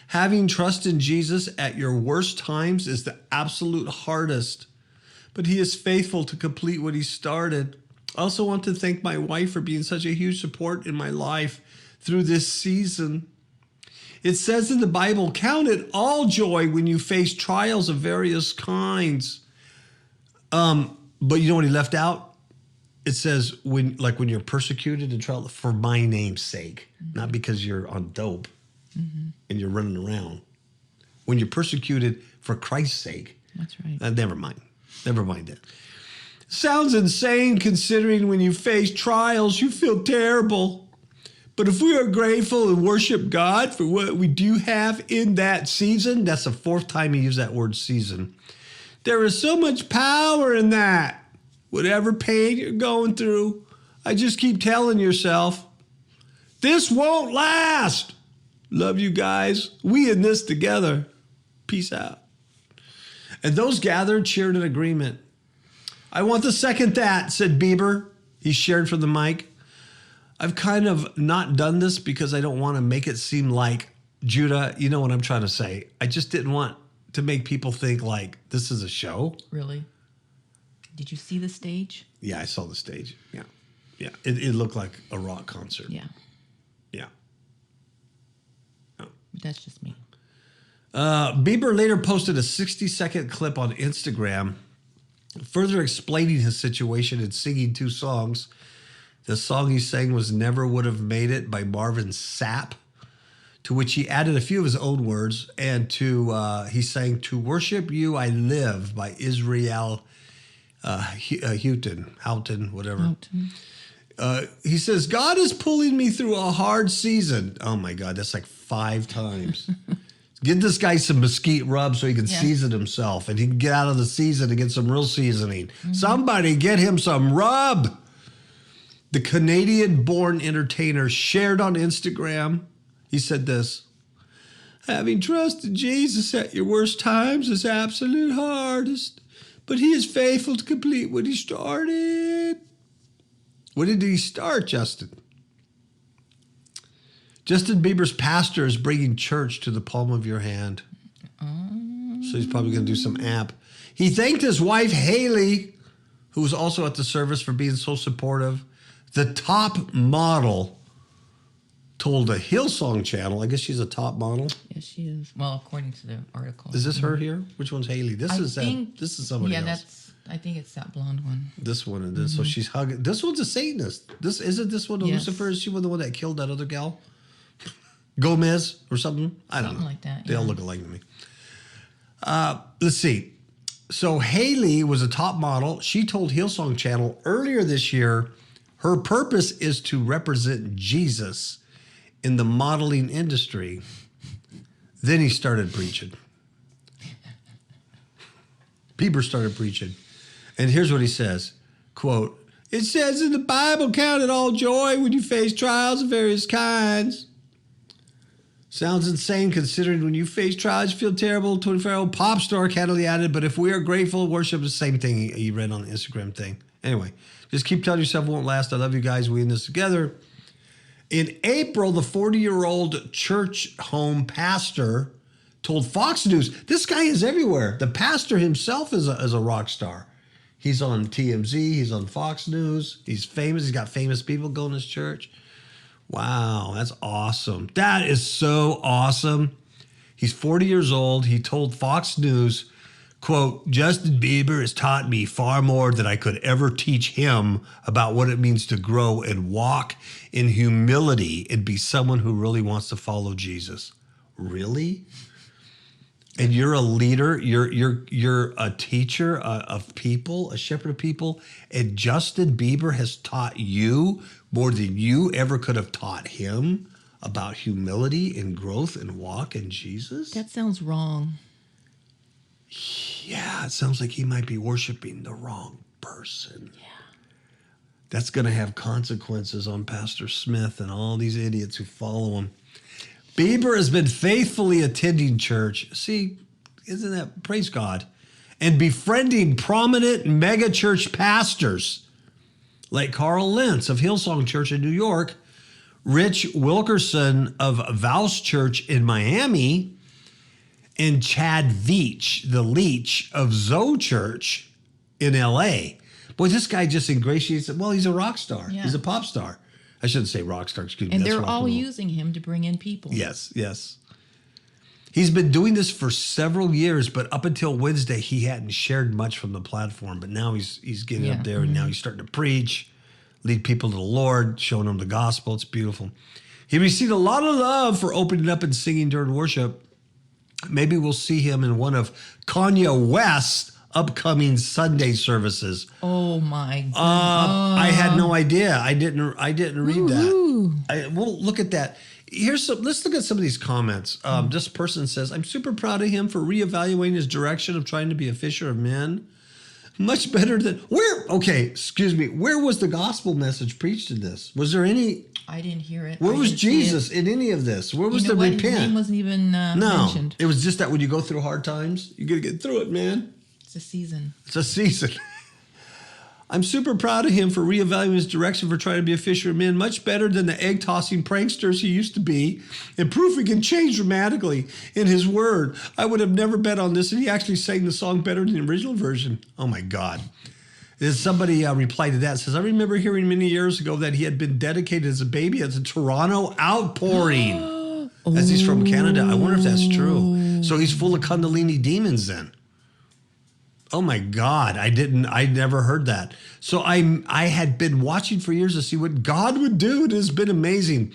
Having trust in Jesus at your worst times is the absolute hardest. But he is faithful to complete what he started. I also want to thank my wife for being such a huge support in my life through this season. It says in the Bible, count it all joy when you face trials of various kinds. But you know what he left out? It says when you're persecuted and trial for my name's sake, not because you're on dope and you're running around. When you're persecuted for Christ's sake. That's right. Never mind that. Sounds insane considering when you face trials, you feel terrible. But if we are grateful and worship God for what we do have in that season, that's the 4th time he used that word season. There is so much power in that. Whatever pain you're going through, I just keep telling yourself, this won't last. Love you guys. We in this together. Peace out. And those gathered cheered in agreement. I want to second that, said Bieber. He shared from the mic. I've kind of not done this because I don't want to make it seem like, Judah, you know what I'm trying to say. I just didn't want to make people think like this is a show. Really? Did you see the stage? Yeah, I saw the stage. Yeah. It looked like a rock concert. Yeah. Oh. But that's just me. Bieber later posted a 60-second clip on Instagram, further explaining his situation and singing 2 songs. The song he sang was Never Would Have Made It by Marvin Sapp, to which he added a few of his own words, and he sang To Worship You I Live by Israel Houghton, whatever. He says, God is pulling me through a hard season. Oh my God, that's like 5 times. Get this guy some mesquite rub so he can season himself and he can get out of the season and get some real seasoning. Somebody get him some rub. The Canadian-born entertainer shared on Instagram. He said this, having trusted Jesus at your worst times is absolute hardest, but he is faithful to complete what he started. What did he start, Justin? Justin Bieber's pastor is bringing church to the palm of your hand. So he's probably going to do some app. He thanked his wife, Haley, who was also at the service, for being so supportive. The top model told a Hillsong channel, I guess she's a top model. Yes, she is. Well, according to the article. Is this her here? Which one's Haley? This is somebody else. I think it's that blonde one. This one it is. So she's hugging. This one's a Satanist. Isn't this one a Lucifer? Is she the one that killed that other gal? Gomez or something? I don't know. Something like that. They all look alike to me. Let's see. So Haley was a top model. She told Hillsong Channel earlier this year her purpose is to represent Jesus in the modeling industry. Then he started preaching. Bieber started preaching. And here's what he says, quote, "It says in the Bible, count it all joy when you face trials of various kinds. Sounds insane considering when you face trials, you feel terrible." 24-year-old pop star candidly added, "But if we are grateful, worship is the same thing." He read on the Instagram thing. Anyway, just keep telling yourself it won't last. I love you guys. We in this together. In April, the 40-year-old church home pastor told Fox News, this guy is everywhere. The pastor himself is a rock star. He's on TMZ. He's on Fox News. He's famous. He's got famous people going to his church. Wow, that's awesome. That is so awesome. He's 40 years old. He told Fox News, quote, "Justin Bieber has taught me far more than I could ever teach him about what it means to grow and walk in humility and be someone who really wants to follow Jesus." Really? And you're a leader, you're a teacher of people, a shepherd of people, and Justin Bieber has taught you more than you ever could have taught him about humility and growth and walk in Jesus? That sounds wrong. Yeah, it sounds like he might be worshiping the wrong person. Yeah. That's going to have consequences on Pastor Smith and all these idiots who follow him. Bieber has been faithfully attending church. See, isn't that, praise God, and befriending prominent mega church pastors like Carl Lentz of Hillsong Church in New York, Rich Wilkerson of Vows Church in Miami, and Chad Veach, the Leech of Zoe Church in LA. Boy, this guy just ingratiates. Well, he's a rock star. Yeah. He's a pop star. I shouldn't say rock star, excuse me. And they're all using him to bring in people. Yes, yes. He's been doing this for several years, but up until Wednesday, he hadn't shared much from the platform. But now he's getting up there, and now he's starting to preach, lead people to the Lord, showing them the gospel. It's beautiful. He received a lot of love for opening up and singing during worship. Maybe we'll see him in one of Kanye West's upcoming Sunday services. Oh my God! I had no idea. I didn't read that. Well, look at that. Let's look at some of these comments. This person says, "I'm super proud of him for reevaluating his direction of trying to be a fisher of men. Much better than where." Okay, excuse me. Where was the gospel message preached in this? Was there any? I didn't hear it. Where was Jesus in any of this? Where was the repent? His name wasn't even mentioned. It was just that when you go through hard times, you got to get through it, man. It's a season. It's a season. "I'm super proud of him for reevaluating his direction for trying to be a fisher of men. Much better than the egg-tossing pranksters he used to be. And proof he can change dramatically in his word. I would have never bet on this, and he actually sang the song better than the original version." Oh, my God. Somebody replied to that, says, "I remember hearing many years ago that he had been dedicated as a baby at the Toronto Outpouring." As he's from Canada. I wonder if that's true. So he's full of Kundalini demons then. Oh my God, I never heard that. So I had been watching for years to see what God would do. It has been amazing.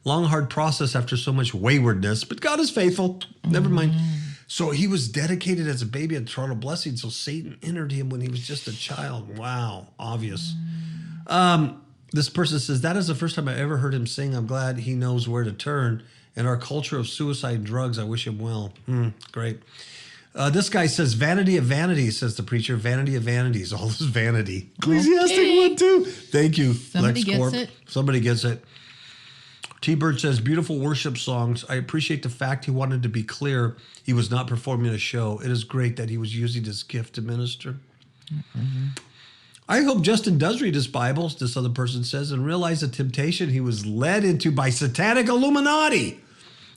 Long, hard process after so much waywardness, but God is faithful. Never mind. So he was dedicated as a baby at Toronto Blessing. So Satan entered him when he was just a child. Wow, obvious. This person says, "That is the first time I ever heard him sing. I'm glad he knows where to turn. In our culture of suicide and drugs, I wish him well." Great. This guy says, "Vanity of vanities," says the preacher. "Vanity of vanities." All this vanity. Ecclesiastic 1:2. Thank you, Somebody gets it. Somebody gets it. T-Bird says, "Beautiful worship songs. I appreciate the fact he wanted to be clear he was not performing a show. It is great that he was using his gift to minister." "I hope Justin does read his Bible," this other person says, "and realize the temptation he was led into by satanic Illuminati.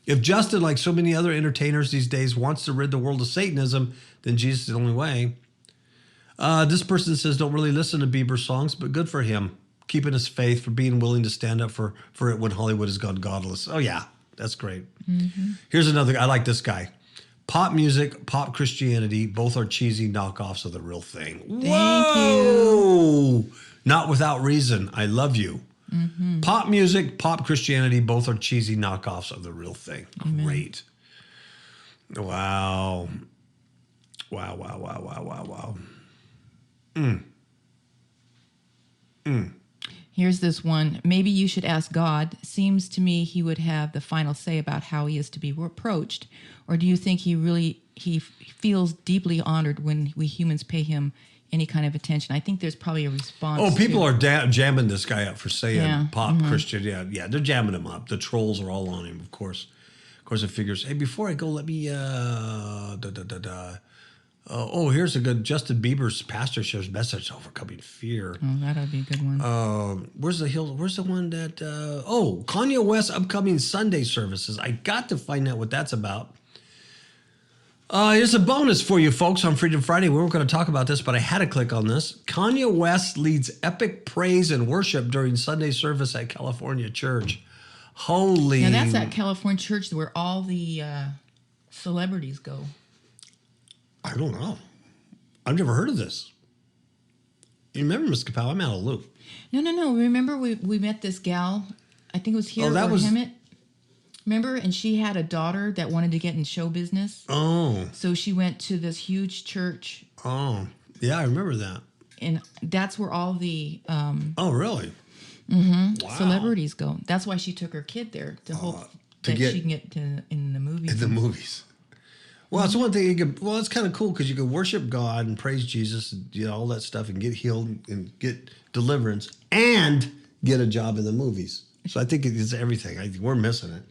If Justin, like so many other entertainers these days, wants to rid the world of Satanism, then Jesus is the only way." This person says, "Don't really listen to Bieber songs, but good for him. keeping his faith, for being willing to stand up for it when Hollywood has gone godless. Oh, yeah, that's great. Here's another. I like this guy. Pop music, pop Christianity, both are cheesy knockoffs of the real thing. Thank you. Not without reason. I love you. Pop music, pop Christianity, both are cheesy knockoffs of the real thing. Great. Wow. Wow. Here's this one. Maybe you should ask God. Seems to me he would have the final say about how he is to be approached. Or do you think he feels deeply honored when we humans pay him any kind of attention? I think there's probably a response. Oh, people are jamming this guy up for saying pop Christian. Yeah, they're jamming him up. The trolls are all on him, of course. Of course, it figures, hey, before I go, let me, oh, here's a good Justin Bieber's pastor shares message overcoming fear. Oh, that'll be a good one. Where's the one that, Kanye West upcoming Sunday services. I got to find out what that's about. Here's a bonus for you folks on Freedom Friday. We weren't going to talk about this, but I had to click on this. Kanye West leads epic praise and worship during Sunday service at California Church. Holy. Now that's at California Church where all the celebrities go. I don't know. I've never heard of this. You remember, Ms. KAPOW? I'm out of the loop. No. Remember we met this gal, I think it was here or Hemet. Remember? And she had a daughter that wanted to get in show business. Oh. So she went to this huge church. Oh. Yeah, I remember that. And that's where all the oh, really? Wow. Celebrities go. That's why she took her kid there to hope that she can get in the movies. In the movies. Well, it's one thing you could. Well, it's kind of cool because you could worship God and praise Jesus, and all that stuff, and get healed and get deliverance, and get a job in the movies. So I think it's everything. We're missing it.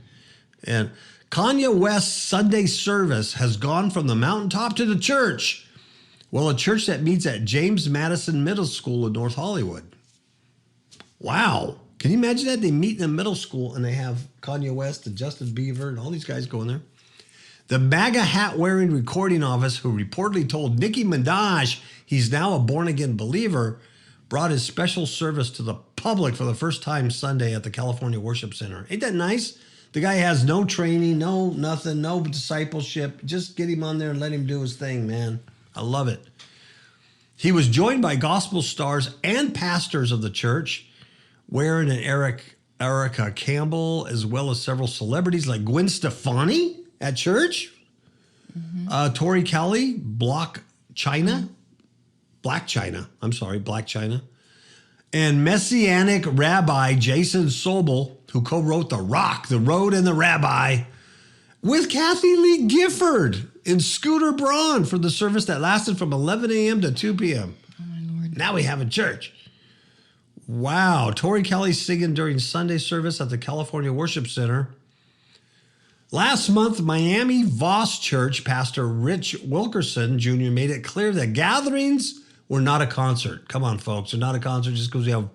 And Kanye West's Sunday service has gone from the mountaintop to the church. Well, a church that meets at James Madison Middle School in North Hollywood. Wow. Can you imagine that? They meet in the middle school and they have Kanye West and Justin Bieber and all these guys going there. The MAGA hat-wearing recording office, who reportedly told Nicki Minaj he's now a born-again believer, brought his special service to the public for the first time Sunday at the California Worship Center. Ain't that nice? The guy has no training, no nothing, no discipleship. Just get him on there and let him do his thing, man. I love it. He was joined by gospel stars and pastors of the church, Warren and Erica Campbell, as well as several celebrities like Gwen Stefani at church, Tori Kelly, Black China, and Messianic Rabbi Jason Sobel, who co-wrote The Rock, The Road, and the Rabbi, with Kathy Lee Gifford and Scooter Braun for the service that lasted from 11 a.m. to 2 p.m. Oh, my Lord. Now we have a church. Wow. Tori Kelly singing during Sunday service at the California Worship Center. Last month, Miami Voss Church pastor Rich Wilkerson Jr. made it clear that gatherings were not a concert. Come on, folks. They're not a concert just because we have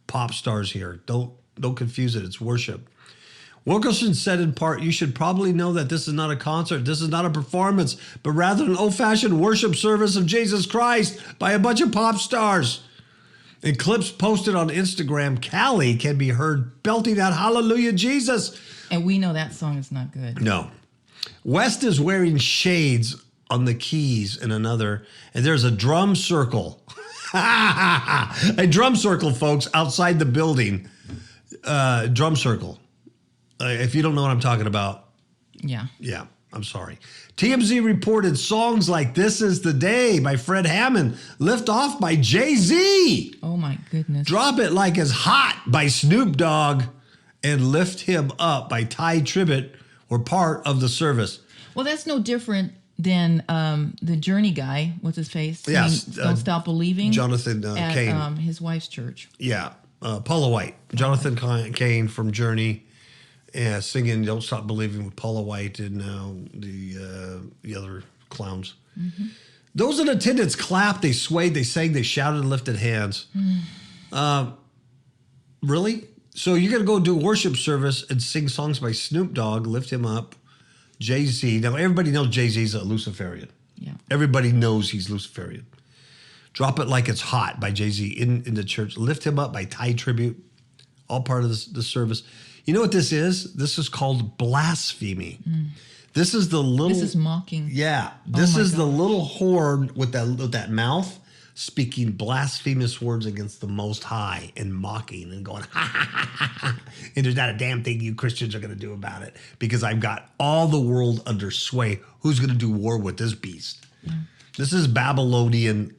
pop stars here. Don't confuse it. It's worship. Wilkerson said in part, you should probably know that this is not a concert. This is not a performance, but rather an old-fashioned worship service of Jesus Christ by a bunch of pop stars. In clips posted on Instagram, Callie can be heard belting out Hallelujah Jesus. And we know that song is not good. No. West is wearing shades on the keys in another, and there's a drum circle. A drum circle, folks, outside the building. Drum circle. If you don't know what I'm talking about. Yeah. Yeah, I'm sorry. TMZ reported songs like This Is the Day by Fred Hammond, Lift Off by Jay-Z. Oh, my goodness. Drop It Like It's Hot by Snoop Dogg, and Lift Him Up by Ty Tribbett were part of the service. Well, that's no different than the Journey guy, what's his face? Yes. Don't Stop Believing. Jonathan Cain. At his wife's church. Yeah. Paula White. Jonathan Cain from Journey, singing Don't Stop Believing with Paula White and the other clowns. Mm-hmm. Those in attendance clapped, they swayed, they sang, they shouted and lifted hands. Really? So you're going to go do a worship service and sing songs by Snoop Dogg, Lift Him Up, Jay-Z. Now, everybody knows Jay-Z's a Luciferian. Yeah. Everybody knows he's Luciferian. Drop It Like It's Hot by Jay-Z in the church. Lift Him Up by Tithe Tribute. All part of the service. You know what this is? This is called blasphemy. This is the little... This is mocking. Yeah. This is the little horn with that mouth speaking blasphemous words against the Most High and mocking and going, ha, ha, ha, ha, ha. And there's not a damn thing you Christians are going to do about it because I've got all the world under sway. Who's going to do war with this beast? This is Babylonian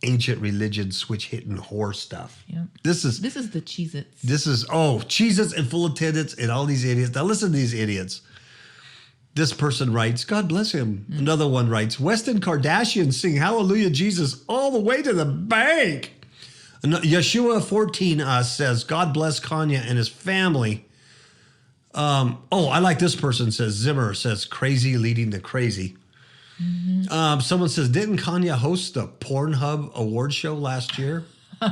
ancient religion switch hitting whore stuff. Yeah. This is the Cheez-Its. This is, Cheez-Its and full attendance and all these idiots. Now listen to these idiots. This person writes, God bless him. Another one writes, Weston Kardashian sing Hallelujah Jesus all the way to the bank. Yeshua 14 says, God bless Kanye and his family. I like this person says, Zimmer says, crazy leading the crazy. Someone says, didn't Kanye host the Pornhub award show last year? Who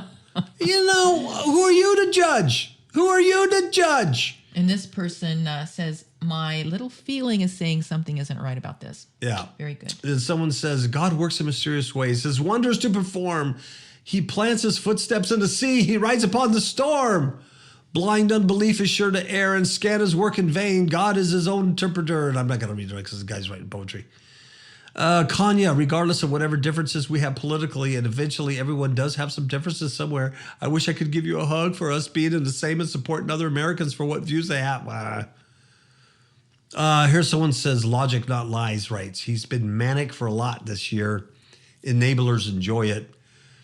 are you to judge? Who are you to judge? And this person says, my little feeling is saying something isn't right about this. Yeah. Very good. And someone says, God works in mysterious ways, his wonders to perform. He plants his footsteps in the sea. He rides upon the storm. Blind unbelief is sure to err and scan his work in vain. God is his own interpreter. And I'm not going to read it because the guy's writing poetry. Kanye, regardless of whatever differences we have politically, and eventually everyone does have some differences somewhere, I wish I could give you a hug for us being in the same and supporting other Americans for what views they have. Here's someone says, logic, not lies, writes. He's been manic for a lot this year. Enablers enjoy it.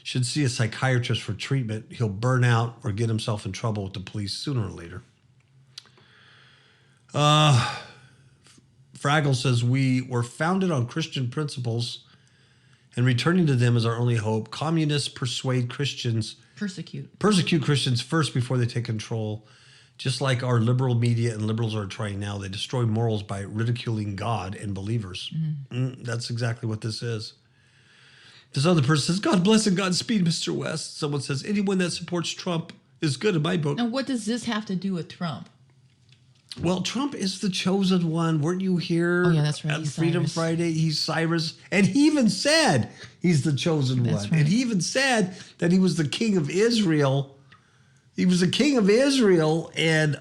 Should see a psychiatrist for treatment. He'll burn out or get himself in trouble with the police sooner or later. Fraggle says, we were founded on Christian principles and returning to them is our only hope. Communists persuade Christians. Persecute Christians first before they take control. Just like our liberal media and liberals are trying now, they destroy morals by ridiculing God and believers. That's exactly what this is. This other person says, God bless and Godspeed, Mr. West. Someone says, anyone that supports Trump is good in my book. Now, what does this have to do with Trump? Well, Trump is the chosen one. Weren't you here? Oh, yeah, that's right. At He's Freedom Cyrus. Friday? He's Cyrus. And he even said he's the chosen one. Right. And he even said that he was the king of Israel. He was the king of Israel, and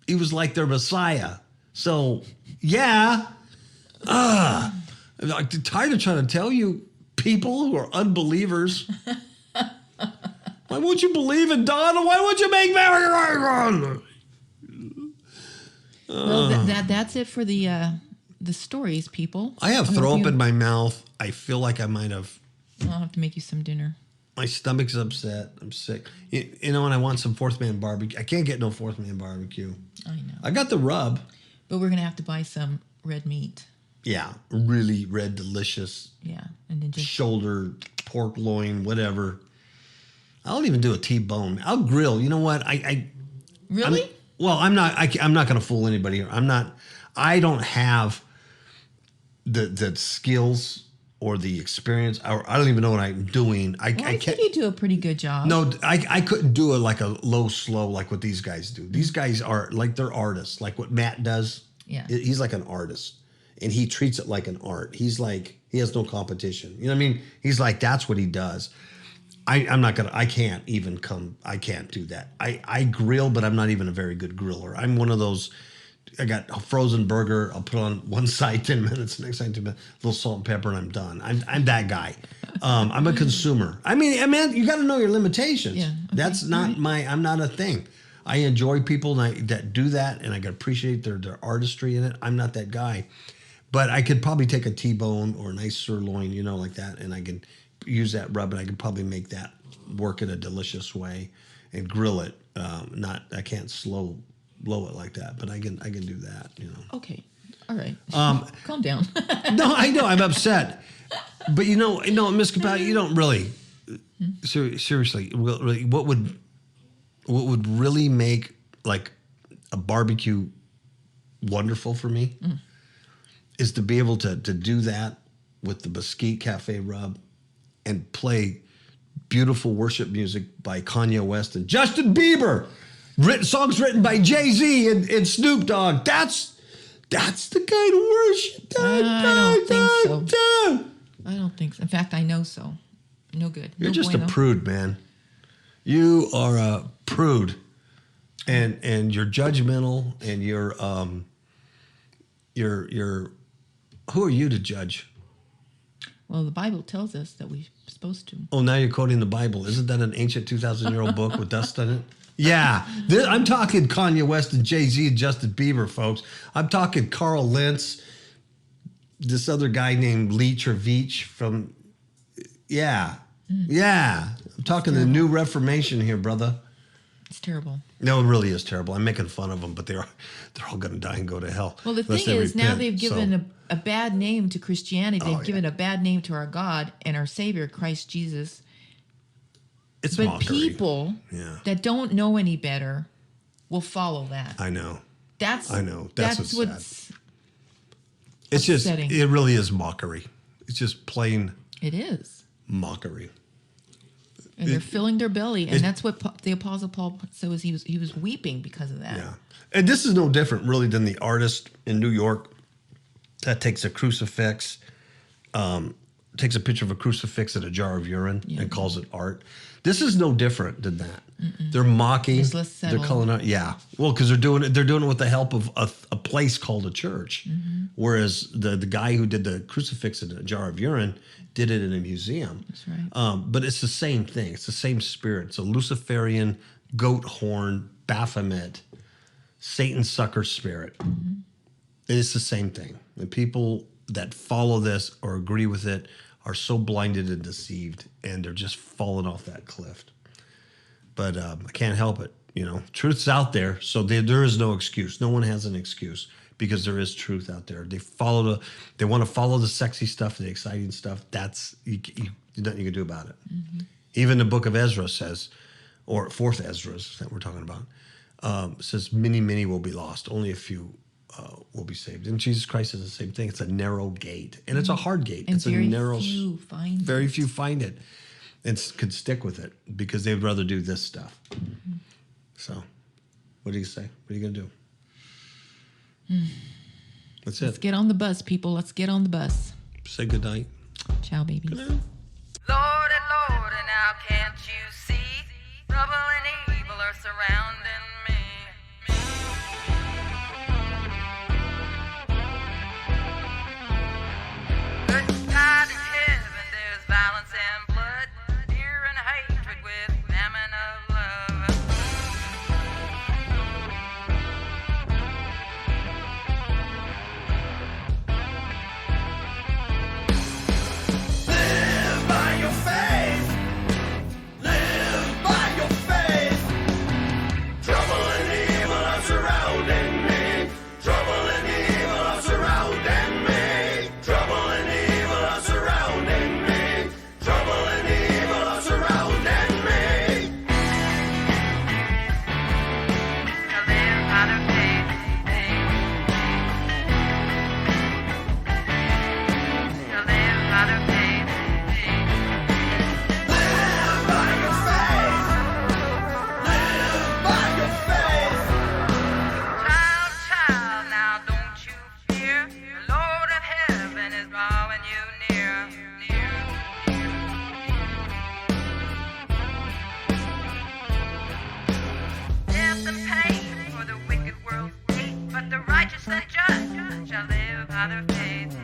he was like their Messiah. So, yeah. I'm tired of trying to tell you people who are unbelievers. Why won't you believe in Donald? Why won't you make America? Well, that's it for the stories, people. I have throw up in my mouth. I feel like I might have. I'll have to make you some dinner. My stomach's upset. I'm sick. And I want some Fourth Man barbecue. I can't get no Fourth Man barbecue. I know. I got the rub. But we're going to have to buy some red meat. Yeah, really red, delicious. Yeah, and then just shoulder, pork loin, whatever. I'll even do a T-bone. I'll grill. You know what? Really? I'm not going to fool anybody here. I don't have the skills or the experience. I don't even know what I'm doing. I think you do a pretty good job. No, I couldn't do it like a low, slow, like what these guys do. These guys are like, they're artists, like what Matt does. Yeah. He's like an artist and he treats it like an art. He's like, he has no competition. You know what I mean? He's like, that's what he does. I can't do that. I grill, but I'm not even a very good griller. I'm one of those, I got a frozen burger. I'll put on one side 10 minutes, next side 10 minutes, a little salt and pepper, and I'm done. I'm that guy. I'm a consumer. I mean, you got to know your limitations. Yeah, okay. That's not I'm not a thing. I enjoy people that do that, and I can appreciate their artistry in it. I'm not that guy. But I could probably take a T-bone or a nice sirloin, like that, and I can use that rub, and I could probably make that work in a delicious way and grill it. I can't blow it like that, but I can do that, Okay. All right. Calm down. No, I know I'm upset, but Miss KAPOW, you don't really seriously. Really, what would really make like a barbecue wonderful for me is to be able to do that with the Mesquite Cafe rub and play beautiful worship music by Kanye West and Justin Bieber. Songs written by Jay-Z and Snoop Dogg. That's the kind of worship. I don't think so. I don't think so. In fact, I know so. No good. You're No just bueno. a prude, man. You are a prude, and you're judgmental, and you're who are you to judge? Well, the Bible tells us that we're supposed to. Oh, now you're quoting the Bible. Isn't that an ancient 2,000-year-old book with dust in it? Yeah. I'm talking Kanye West and Jay-Z and Justin Bieber, folks. I'm talking Carl Lentz, this other guy named Leach or Veach from, yeah. Yeah. I'm talking the New Reformation here, brother. It's terrible. No, it really is terrible. I'm making fun of them, but they're all going to die and go to hell. Well, the unless thing they is, now repent. they've given a bad name to Christianity. They've Oh, given a bad name to our God and our Savior, Christ Jesus. It's But mockery. people that don't know any better will follow that. I know. I know. That's what's what's It's just, upsetting. it really is mockery. It's just plain It is. mockery. And they're filling their belly. And that's what the Apostle Paul says. He was weeping because of that. Yeah. And this is no different, really, than the artist in New York that takes a crucifix, takes a picture of a crucifix in a jar of urine and calls it art. This is no different than that. They're mocking. Just less They're subtle. calling out. Yeah. Well, because they're doing it. They're doing it with the help of a place called a church. Whereas the guy who did the crucifix in a jar of urine did it in a museum. That's right. But it's the same thing. It's the same spirit. It's a Luciferian goat horn, Baphomet, Satan sucker spirit. It's the same thing. The people that follow this or agree with it are so blinded and deceived, and they're just falling off that cliff. But I can't help it. You know, truth's out there, so there is no excuse. No one has an excuse because there is truth out there. They want to follow the sexy stuff, the exciting stuff. That's there's nothing you can do about it. Even the book of Ezra says, or fourth Ezra's that we're talking about, says many will be lost. Only a few will be saved. And Jesus Christ is the same thing. It's a narrow gate, and it's a hard gate. And it's a narrow. Very few find it, and could stick with it because they'd rather do this stuff. So, what do you say? What are you gonna do? That's Let's it. get on the bus, people. Let's get on the bus. Say good night. Ciao, babies. Lordy, Lordy, now can't you see? Trouble and evil are surrounding me. Good God in heaven, there's violence and blood, fear and hatred with famine of love. Live by your faith. Live by your faith. Trouble and evil are surrounding me. Trouble and evil are surrounding me. Trouble and evil are surrounding me. Trouble and evil are surrounding me. To live out of faith. To live out of faith. Live by your faith. Live by your faith. Child, child, now don't you fear. The Lord of heaven is drawing you near. Death and pain for the wicked world's hate, but the righteous and just shall live out of faith.